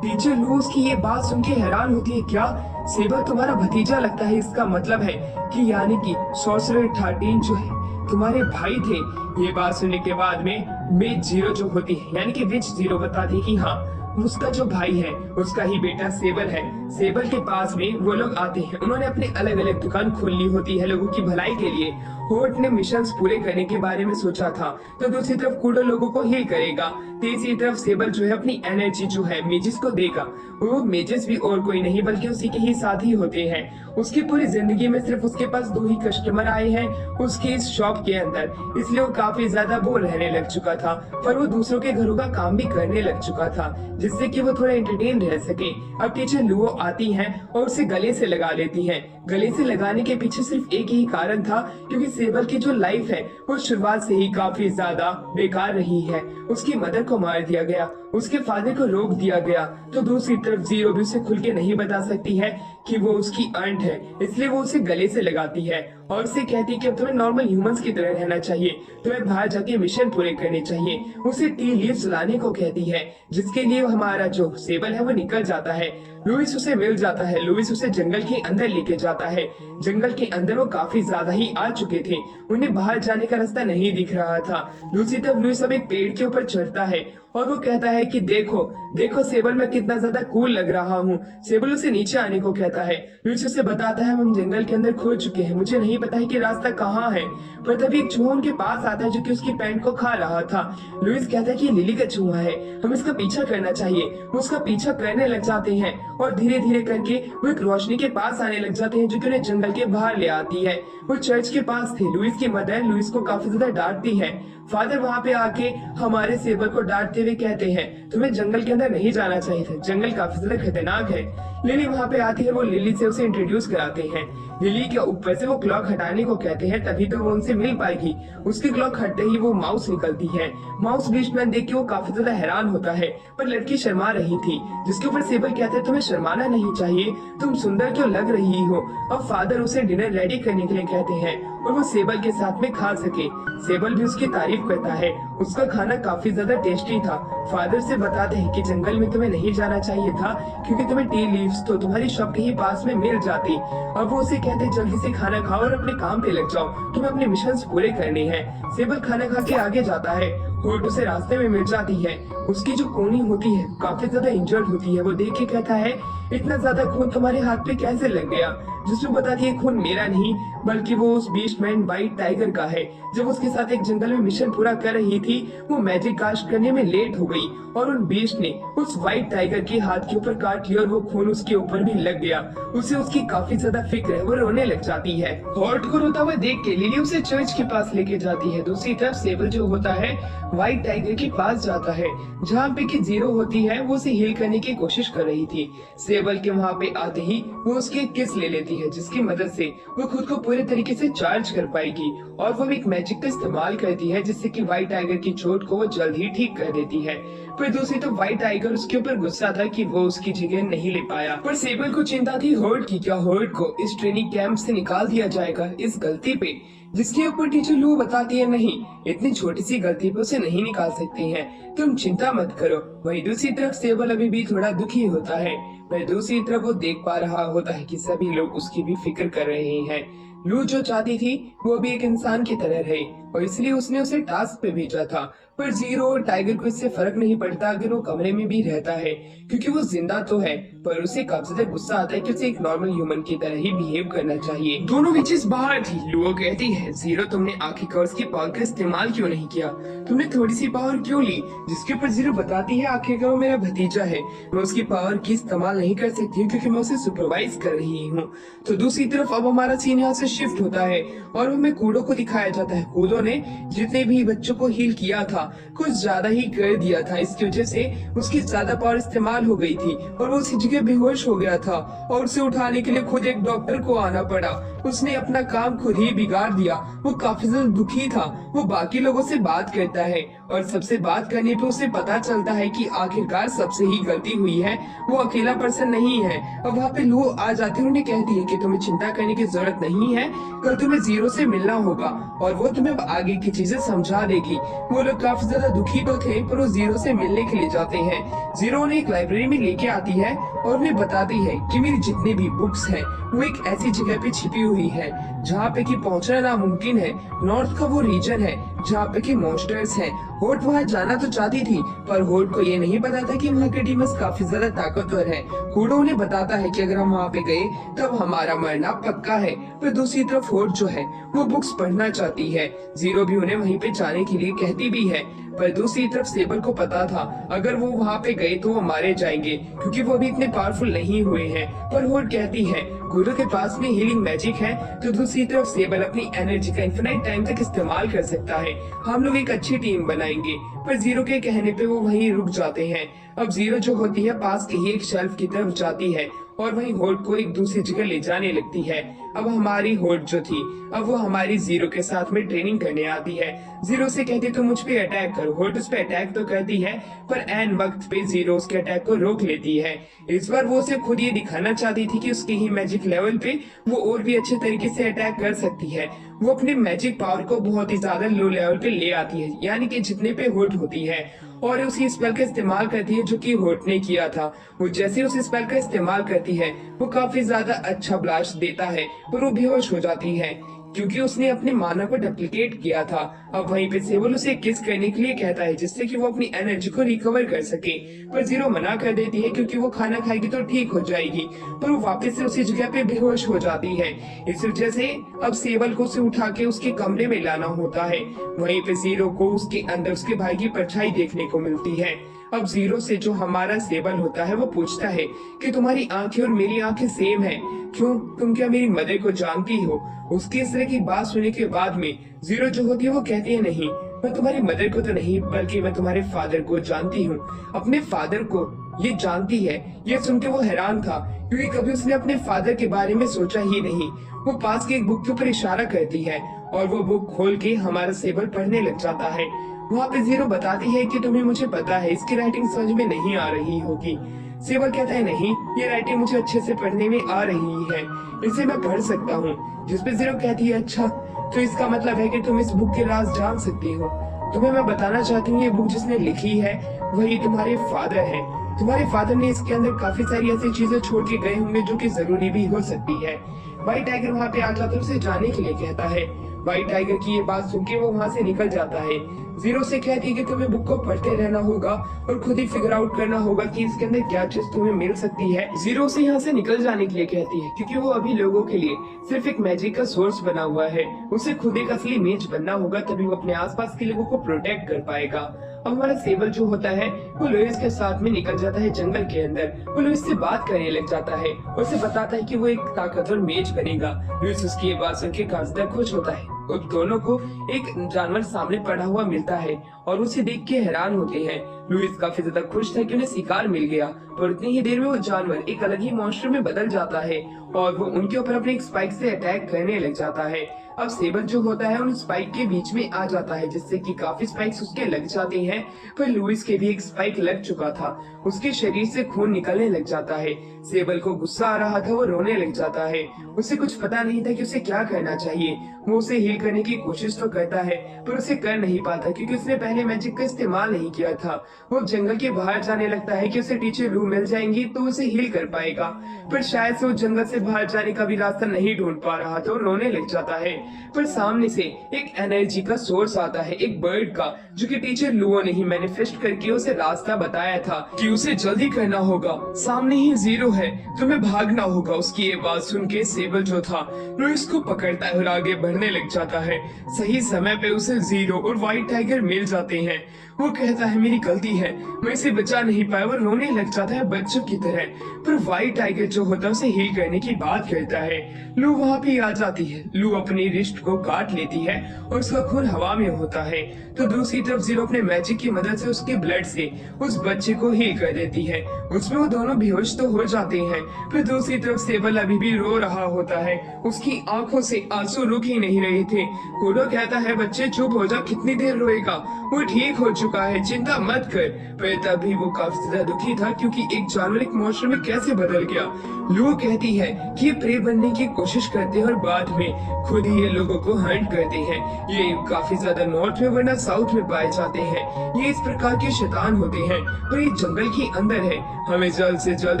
टीचर लूस की ये बात सुन के हैरान होती है, क्या सेबल तुम्हारा भतीजा लगता है? इसका मतलब है कि यानी कि सॉर्सरर 13 जो है तुम्हारे भाई थे। ये बात सुनने के बाद में मेज जीरो जो होती है यानी कि विच जीरो बताती है कि हाँ उसका जो भाई है उसका ही बेटा सेबल है। सेबल के पास में वो लोग आते हैं। उन्होंने अपने अलग अलग दुकान खोलनी होती है लोगों की भलाई के लिए। होर्ट ने मिशंस पूरे करने के बारे में सोचा था, तो दूसरी तरफ कूडो लोगों को हील करेगा। तीसरी तरफ सेबल जो है अपनी एनर्जी जो है मेजिस को देगा। वो मेजिस भी और कोई नहीं बल्कि उसी के ही साथ ही होते हैं। उसकी पूरी जिंदगी में सिर्फ उसके पास 2 ही कस्टमर आए हैं उसकी इस शॉप के अंदर, इसलिए वो काफी ज्यादा बोर रहने लग चुका था। पर वो दूसरों के घरों का काम भी करने लग चुका था जिससे कि वो थोड़ा एंटरटेन रह सके। अब टीचर लुओ आती हैं और उसे गले से लगा लेती हैं। गले से लगाने के पीछे सिर्फ एक ही कारण था, क्योंकि सेबल की जो लाइफ है वो शुरुआत से ही काफी ज्यादा बेकार रही है। उसकी मदर को मार दिया गया, उसके फादर को रोक दिया गया, तो दूसरी तरफ जीरो भी उसे खुल के नहीं बता सकती है कि वो उसकी आंट है, इसलिए वो उसे गले से लगाती है और उसे कहती है कि अब तुम्हें नॉर्मल ह्यूमंस की तरह रहना चाहिए, तुम्हें बाहर जाके मिशन पूरे करने चाहिए। उसे टी लीव्स लाने को कहती है, जिसके लिए हमारा जो सेबल है वो निकल जाता है। लुइस उसे मिल जाता है, लुइस उसे जंगल के अंदर लेके जाता है। जंगल के अंदर वो काफी ज्यादा ही आ चुके थे, उन्हें बाहर जाने का रास्ता नहीं दिख रहा था। दूसरी तरफ लुइस अब एक पेड़ के ऊपर चढ़ता है और वो कहता है कि देखो देखो सेबल, मैं कितना ज्यादा कूल लग रहा हूँ। सेबल उसे नीचे आने को कहता है, लुइस उसे बताता है हम जंगल के अंदर खो चुके हैं, मुझे नहीं पता है कि रास्ता कहाँ है। पर तभी एक चूहा उनके पास आता है जो कि उसकी पैंट को खा रहा था। लुइस कहता है कि ये लिली का चूहा है, हम इसका पीछा करना चाहिए। वो उसका पीछा करने लग जाते हैं और धीरे धीरे करके वो एक रोशनी के पास आने लग जाते हैं जो कि उन्हें जंगल के बाहर ले आती है। वो चर्च के पास थे। लुइस की मदर लुइस को काफी ज्यादा डांटती है। फादर वहाँ पे आके हमारे सेबल को डांटते हुए कहते हैं तुम्हें जंगल के अंदर नहीं जाना चाहिए था, जंगल काफी ज्यादा खतरनाक है। लिली वहाँ पे आती है, वो लिली से उसे इंट्रोड्यूस कराते हैं। लिली के ऊपर से वो क्लॉक हटाने को कहते हैं, तभी तो वो उनसे मिल पाएगी। उसकी क्लॉक हटते ही वो माउस निकलती है। माउस बीस्टमैन देख के वो काफी ज्यादा हैरान होता है, पर लड़की शर्मा रही थी, जिसके ऊपर सेबल कहते हैं तुम्हें शर्माना नहीं चाहिए, तुम सुंदर क्यों लग रही हो। अब फादर उसे डिनर रेडी करने के लिए कहते हैं और वो सेबल के साथ में खा सके। सेबल भी उसकी तारीफ करता है, उसका खाना काफी ज्यादा टेस्टी था। फादर से बताते हैं कि जंगल में तुम्हें नहीं जाना चाहिए था, क्योंकि तुम्हें टी लीव्स तो तुम्हारी शॉप के ही पास में मिल जाती। अब वो उसे कहते हैं जल्दी से खाना खाओ और अपने काम पे लग जाओ, तुम्हें अपने मिशन पूरे करने हैं। सेबल खाना खा के आगे जाता है, होट उसे रास्ते में मिल जाती है। उसकी जो कोनी होती है काफी ज्यादा इंजर्ड होती है। वो देख के कहता है इतना ज्यादा खून तुम्हारे हाथ पे कैसे लग गया, जिसमें बताती है खून मेरा नहीं बल्कि वो उस बीस्टमैन व्हाइट टाइगर का है। जब उसके साथ एक जंगल में मिशन पूरा कर रही थी, वो मैजिक कास्ट करने में लेट हो गई और उन बीस्ट ने उस व्हाइट टाइगर के हाथ के ऊपर काट लिया और वो खून उसके ऊपर भी लग गया। उसे उसकी काफी ज्यादा फिक्र है, वो रोने लग जाती है। हॉट को रोता हुआ देख के लिली उसे चर्च के पास लेके जाती है। दूसरी तरफ सेबल जो होता है व्हाइट टाइगर के पास जाता है, जहाँ पे की जीरो होती है वो उसे हील करने की कोशिश कर रही थी। सेबल के वहाँ पे आते ही वो उसकी एक किस ले लेती है, जिसकी मदद से वो खुद को पूरे तरीके से चार्ज कर पाएगी और वो एक मैजिक का इस्तेमाल करती है, जिससे कि व्हाइट टाइगर की चोट को वो जल्द ही ठीक कर देती है। पर दूसरी तो व्हाइट टाइगर उसके ऊपर गुस्सा था कि वो उसकी जगह नहीं ले पाया। पर सेबल को चिंता थी हर्ट की, क्या हर्ट को इस ट्रेनिंग कैंप से निकाल दिया जाएगा इस गलती पे, जिसके ऊपर टीचर लू बताती है नहीं, इतनी छोटी सी गलती पे उसे नहीं निकाल सकती हैं, तुम चिंता मत करो। वहीं दूसरी तरफ सेबल अभी भी थोड़ा दुखी होता है, पर दूसरी तरफ वो देख पा रहा होता है कि सभी लोग उसकी भी फिक्र कर रहे हैं। लू जो चाहती थी वो भी एक इंसान की तरह रहे और इसलिए उसने उसे टास्क पे भेजा था। पर जीरो और टाइगर को इससे फर्क नहीं पड़ता अगर वो कमरे में भी रहता है, क्योंकि वो जिंदा तो है, पर उसे काफी ज्यादा गुस्सा आता है कि उसे एक नॉर्मल ह्यूमन की तरह ही बिहेव करना चाहिए। दोनों विचेस बाहर थी। लुओ कहती है जीरो तुमने आखिरकार उसकी पावर का इस्तेमाल क्यों नहीं किया, तुमने थोड़ी सी पावर क्यों ली, जिसके ऊपर जीरो बताती है आखिरकार वो मेरा भतीजा है, मैं उसकी पावर की इस्तेमाल नहीं कर सकती हूँ क्योंकि मैं उसे सुपरवाइज कर रही हूँ। तो दूसरी तरफ अब हमारा सीन यहाँ से शिफ्ट होता है और हमें कूडो को दिखाया जाता है। कूडो ने जितने भी बच्चों को हील किया था कुछ ज्यादा ही कर दिया था, इसकी वजह से उसकी ज्यादा पावर इस्तेमाल हो गई थी और वो उसी जगह बेहोश हो गया था और उसे उठाने के लिए खुद एक डॉक्टर को आना पड़ा। उसने अपना काम खुद ही बिगाड़ दिया। वो काफी ज्यादा दुखी था। वो बाकी लोगों से बात करता है और सबसे बात करने पे उसे पता चलता है कि आखिरकार सबसे ही गलती हुई है, वो अकेला पर्सन नहीं है। और वहाँ पे लू आ जाती है, उन्हें कहती है कि तुम्हें चिंता करने की जरूरत नहीं है, कल तुम्हें जीरो से मिलना होगा और वो तुम्हें आगे की चीजें समझा देगी। वो लोग काफी ज्यादा दुखी तो थे, पर वो जीरो से मिलने के लिए जाते हैं। जीरो उन्हें एक लाइब्रेरी में लेके आती है और उन्हें बताती है कि मेरी जितनी भी बुक्स हैं वो एक ऐसी जगह पे छिपी हुई है जहाँ पे कि पहुँचना नामुमकिन है। नॉर्थ का वो रीजन है जहाँ पे कि मॉन्स्टर्स हैं। होट वहाँ जाना तो चाहती थी, पर होट को ये नहीं पता था कि वहाँ के डीमंस काफी ज्यादा ताकतवर है। कूडो उन्हें बताता है कि अगर हम वहाँ पे गए तब हमारा मरना पक्का है। पर दूसरी तरफ होट जो है वो बुक्स पढ़ना चाहती है। जीरो भी उन्हें वहीं पे जाने के लिए कहती भी है, पर दूसरी तरफ सेबल को पता था अगर वो वहाँ पे गए तो वो मारे जाएंगे क्योंकि वो अभी इतने पावरफुल नहीं हुए हैं। पर होट कहती है कूडो के पास में हीलिंग मैजिक है, तो दूसरी तरफ सेबल अपनी एनर्जी का इन्फिनाइट टाइम तक इस्तेमाल कर सकता है। हम लोग एक अच्छी टीम बनाएंगे। पर जीरो के कहने पे वो वहीं रुक जाते हैं। अब जीरो जो होती है पास के ही एक शेल्फ की तरफ जाती है और वहीं होल्ड को एक दूसरी जगह ले जाने लगती है। अब हमारी होल्ड जो थी अब वो हमारी जीरो के साथ में ट्रेनिंग करने आती है। जीरो से कहती तो मुझ पे अटैक करो। होल्ड उस पे अटैक तो करती है पर एन वक्त पे जीरो उसके अटैक को रोक लेती है। इस बार वो उसे खुद ये दिखाना चाहती थी कि उसके ही मैजिक लेवल पे वो और भी अच्छे तरीके से अटैक कर सकती है। वो अपने मैजिक पावर को बहुत ही ज्यादा लो लेवल पे ले आती है, यानी कि जितने पे होल्ड होती है, और उसी स्पेल का इस्तेमाल करती है जो कि होल्ड ने किया था। वो जैसे उस स्पेल का इस्तेमाल करती है वो काफी ज्यादा अच्छा ब्लास्ट देता है पर वो बेहोश हो जाती है क्योंकि उसने अपने माना को डुप्लीकेट किया था। अब वहीं पे सेबल उसे किस करने के लिए कहता है जिससे कि वो अपनी एनर्जी को रिकवर कर सके, पर जीरो मना कर देती है क्योंकि वो खाना खाएगी तो ठीक हो जाएगी, पर वो वापस से उसी जगह पे बेहोश हो जाती है। इस वजह से अब सेबल को उसे उठा के उसके कमरे में लाना होता है। वहीं पे जीरो को उसके अंदर उसके भाई की परछाई देखने को मिलती है। अब जीरो से जो हमारा सेबल होता है वो पूछता है कि तुम्हारी आंखें और मेरी आंखें सेम है, क्यों, तुम क्या मेरी मदर को जानती हो? उसकी इस तरह की बात सुनने के बाद में जीरो जो होती है वो कहती है नहीं, मैं तुम्हारी मदर को तो नहीं बल्कि मैं तुम्हारे फादर को जानती हूँ। अपने फादर को ये जानती है। ये सुन के वो हैरान था क्योंकि कभी उसने अपने फादर के बारे में सोचा ही नहीं। वो पास की एक बुक के ऊपर इशारा करती है और वो बुक खोल के हमारा सेबल पढ़ने लग जाता है। वहाँ पे जीरो बताती है कि तुम्हें मुझे पता है इसकी राइटिंग समझ में नहीं आ रही होगी। सेबल कहता है नहीं, ये राइटिंग मुझे अच्छे से पढ़ने में आ रही है, इसे मैं पढ़ सकता हूँ। जिसपे जीरो कहती है अच्छा, तो इसका मतलब है कि तुम इस बुक के राज जान सकती हो। तुम्हें मैं बताना चाहती हूँ ये बुक जिसने लिखी है वही तुम्हारे फादर है। तुम्हारे फादर ने इसके अंदर काफी सारी ऐसी चीजें छोड़ के गए होंगे जो कि जरूरी भी हो सकती है। व्हाइट टाइगर वहाँ पे आ जाता है, उसे जाने के लिए कहता है। व्हाइट टाइगर की ये बात सुन के वो वहाँ से निकल जाता है। जीरो से कहती है कि तुम्हें बुक को पढ़ते रहना होगा और खुद ही फिगर आउट करना होगा कि इसके अंदर क्या चीज तुम्हें मिल सकती है। जीरो से यहाँ से निकल जाने के लिए कहती है क्योंकि वो अभी लोगों के लिए सिर्फ एक मैजिक का सोर्स बना हुआ है। उसे खुद एक असली मेज बनना होगा तभी वो अपने आसपास के लोगों को प्रोटेक्ट कर पाएगा। अब हमारा सेबल जो होता है वो लुइस के साथ में निकल जाता है जंगल के अंदर। वो लुइस से बात करने लग जाता है और उसे बताता है कि वो एक ताकतवर मेज बनेगा। लुइस उसकी ये बात सुन के काफी ज्यादा खुश होता है। उन दोनों को एक जानवर सामने पड़ा हुआ मिलता है और उसे देख के हैरान होते हैं। लुइस काफी ज्यादा खुश था कि उन्हें शिकार मिल गया, पर इतनी ही देर में वो जानवर एक अलग ही मॉन्स्टर में बदल जाता है और वो उनके ऊपर अपने एक स्पाइक से अटैक करने लग जाता है। अब सेबल जो होता है उन स्पाइक के बीच में आ जाता है जिससे कि काफी स्पाइक्स उसके लग जाते हैं, पर लुइस के भी एक स्पाइक लग चुका था। उसके शरीर से खून निकलने लग जाता है। सेबल को गुस्सा आ रहा था, वो रोने लग जाता है। उसे कुछ पता नहीं था कि उसे क्या करना चाहिए। वो उसे हील करने की कोशिश तो करता है पर उसे कर नहीं पाता क्योंकि उसने पहले मैजिक का इस्तेमाल नहीं किया था। वो जंगल के बाहर जाने लगता है कि उसे टीचर लू मिल जाएंगी तो उसे हील कर पाएगा, पर शायद से वो जंगल से बाहर जाने का भी रास्ता नहीं ढूंढ पा रहा था। वो रोने लग जाता है पर सामने से एक एनर्जी का सोर्स आता है, एक बर्ड का, जो कि टीचर लुओ ने ही मैनिफेस्ट करके उसे रास्ता बताया था कि उसे जल्दी करना होगा। सामने ही जीरो है, तुम्हें भागना होगा। उसकी ये बात सुन के सेबल जो था लुइस को पकड़ता है और आगे बढ़ने लग जाता है। सही समय पे उसे जीरो और व्हाइट टाइगर मिल जाते हैं। वो कहता है मेरी गलती है, मैं इसे बचा नहीं पाया। वो रोने लग जाता है बच्चों की तरह, पर व्हाइट टाइगर जो होता है उसे हील करने की बात करता है। लू वहाँ पे आ जाती है। लू अपनी रिस्ट को काट लेती है और उसका खून हवा में होता है, तो दूसरी तरफ जीरो अपने मैजिक की मदद से उसके ब्लड से उस बच्चे को हील कर देती है। उसमें वो दोनों बेहोश तो हो जाते हैं, पर दूसरी तरफ सेबल अभी भी रो रहा होता है। उसकी आंखों से आंसू रुक ही नहीं रहे थे। कोडो कहता है बच्चे चुप हो जा, कितनी देर रोएगा, वो ठीक हो चुका है, चिंता मत कर। पर तभी वो काफी ज्यादा दुखी था क्योंकि एक जानवर एक मॉन्स्टर में कैसे बदल गया। लू कहती है कि ये प्रे बनने की कोशिश करते हैं और बाद में खुद ही ये लोगों को हंट करते हैं। ये काफी ज्यादा नॉर्थ में वरना साउथ में पाए जाते हैं। ये इस प्रकार के शैतान होते हैं, पर ये जंगल के अंदर है। हमें जल्द से जल्द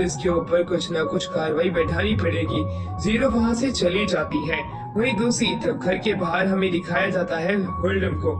इसके ऊपर कुछ न कुछ कार्रवाई बैठानी पड़ेगी। जीरो वहाँ से चली जाती है। वहीं दूसरी तरफ घर के बाहर हमें दिखाया जाता है होल्डम को।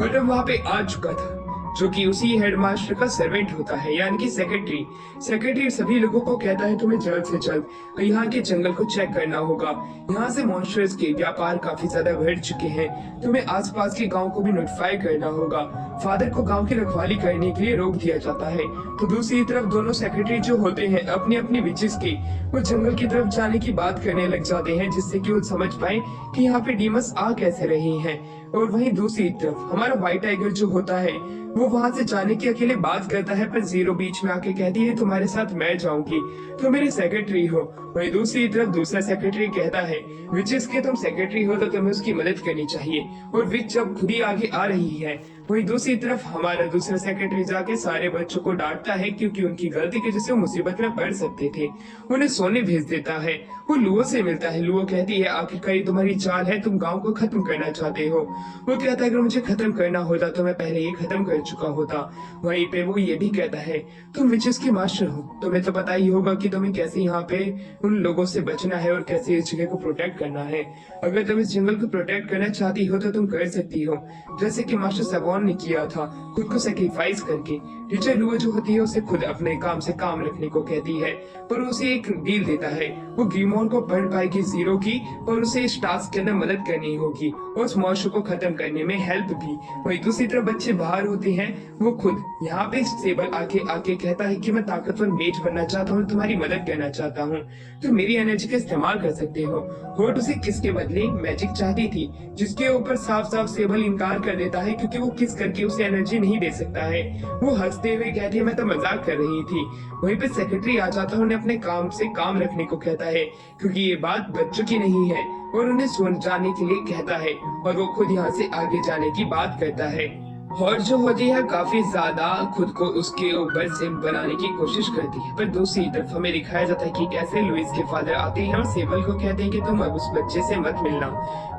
होल्डम वहाँ पे आ चुका था, जो कि उसी हेडमास्टर का सर्वेंट होता है, यानी कि सेक्रेटरी। सेक्रेटरी सभी लोगों को कहता है तुम्हें जल्द से जल्द यहाँ के जंगल को चेक करना होगा। यहाँ से मॉन्स्टर्स के व्यापार काफी ज्यादा बढ़ चुके हैं। तुम्हें आसपास के गांव को भी नोटिफाई करना होगा। फादर को गांव की रखवाली करने के लिए रोक दिया जाता है। तो दूसरी तरफ दोनों सेक्रेटरी जो होते हैं अपनी अपनी विचेस की वो जंगल की तरफ जाने की बात करने लग जाते हैं, जिससे कि वो समझ पाए कि यहाँ पे डीमस आ कैसे रही हैं। और वहीं दूसरी तरफ हमारा व्हाइट टाइगर जो होता है वो वहां से जाने की अकेले बात करता है, पर जीरो बीच में आके कहती है तुम्हारे साथ मैं जाऊंगी, तुम मेरे सेक्रेटरी हो। वहीं दूसरी तरफ दूसरा सेक्रेटरी कहता है विचेस के तुम सेक्रेटरी हो तो तुम्हें उसकी मदद करनी चाहिए, और विच जब खुद ही आगे आ रही है। वहीं दूसरी तरफ हमारा दूसरा सेक्रेटरी जाके सारे बच्चों को डांटता है क्योंकि उनकी गलती की वजह से वो मुसीबत में पड़ सकते थे, उन्हें सोने भेज देता है। वो लुओ से मिलता है, लुओ कहती है आखिरकार ये तुम्हारी चाल है, तुम गांव को खत्म करना चाहते हो। वो कहता है अगर मुझे खत्म करना होता तो मैं पहले ये खत्म कर चुका होता। वहीं पे वो ये भी कहता है तुम विचेस के मास्टर हो, तुम्हें तो पता ही होगा कि तुम्हें कैसे यहाँ पे उन लोगों से बचना है और कैसे इस जगह को प्रोटेक्ट करना है। अगर तुम इस जंगल को प्रोटेक्ट करना चाहती हो तो तुम कर सकती हो, जैसे कि मास्टर सेवॉन ने किया था, खुद को सेक्रीफाइस करके। टीचर लुओ जो होती है उसे खुद अपने काम से काम रखने को कहती है, पर उसे एक डील देता है, वो ग्रीमोर को पढ़ पाएगी जीरो की, और उसे इस टास्क के अंदर मदद करनी होगी और उस मॉन्स्टर को खत्म करने में हेल्प भी। वही दूसरी तरफ बच्चे बाहर होते हैं, वो खुद यहाँ पे सेबल आके आके कहता है कि मैं ताकतवर मेज बनना चाहता हूँ, तुम्हारी मदद करना चाहता हूँ, तो मेरी एनर्जी का इस्तेमाल कर सकते हो। होट उसे किसके बदले मैजिक चाहती थी, जिसके ऊपर साफ साफ सेबल इनकार कर देता है क्योंकि वो किस करके उसे एनर्जी नहीं दे सकता है। वो हंसते हुए कहती है मैं तो मजाक कर रही थी। वहीं पे सेक्रेटरी आ जाता है, उन्हें अपने काम से काम रखने को कहता है क्योंकि ये बात बच्चों की नहीं है, और उन्हें सुन जाने के लिए कहता है, और वो खुद यहाँ से आगे जाने की बात करता है। और जो होती है काफी ज्यादा खुद को उसके ऊपर से बनाने की कोशिश करती है, पर दूसरी तरफ हमें दिखाया जाता है कि कैसे लुइस के फादर आते हैं और सेबल को कहते हैं कि तुम अब उस बच्चे से मत मिलना,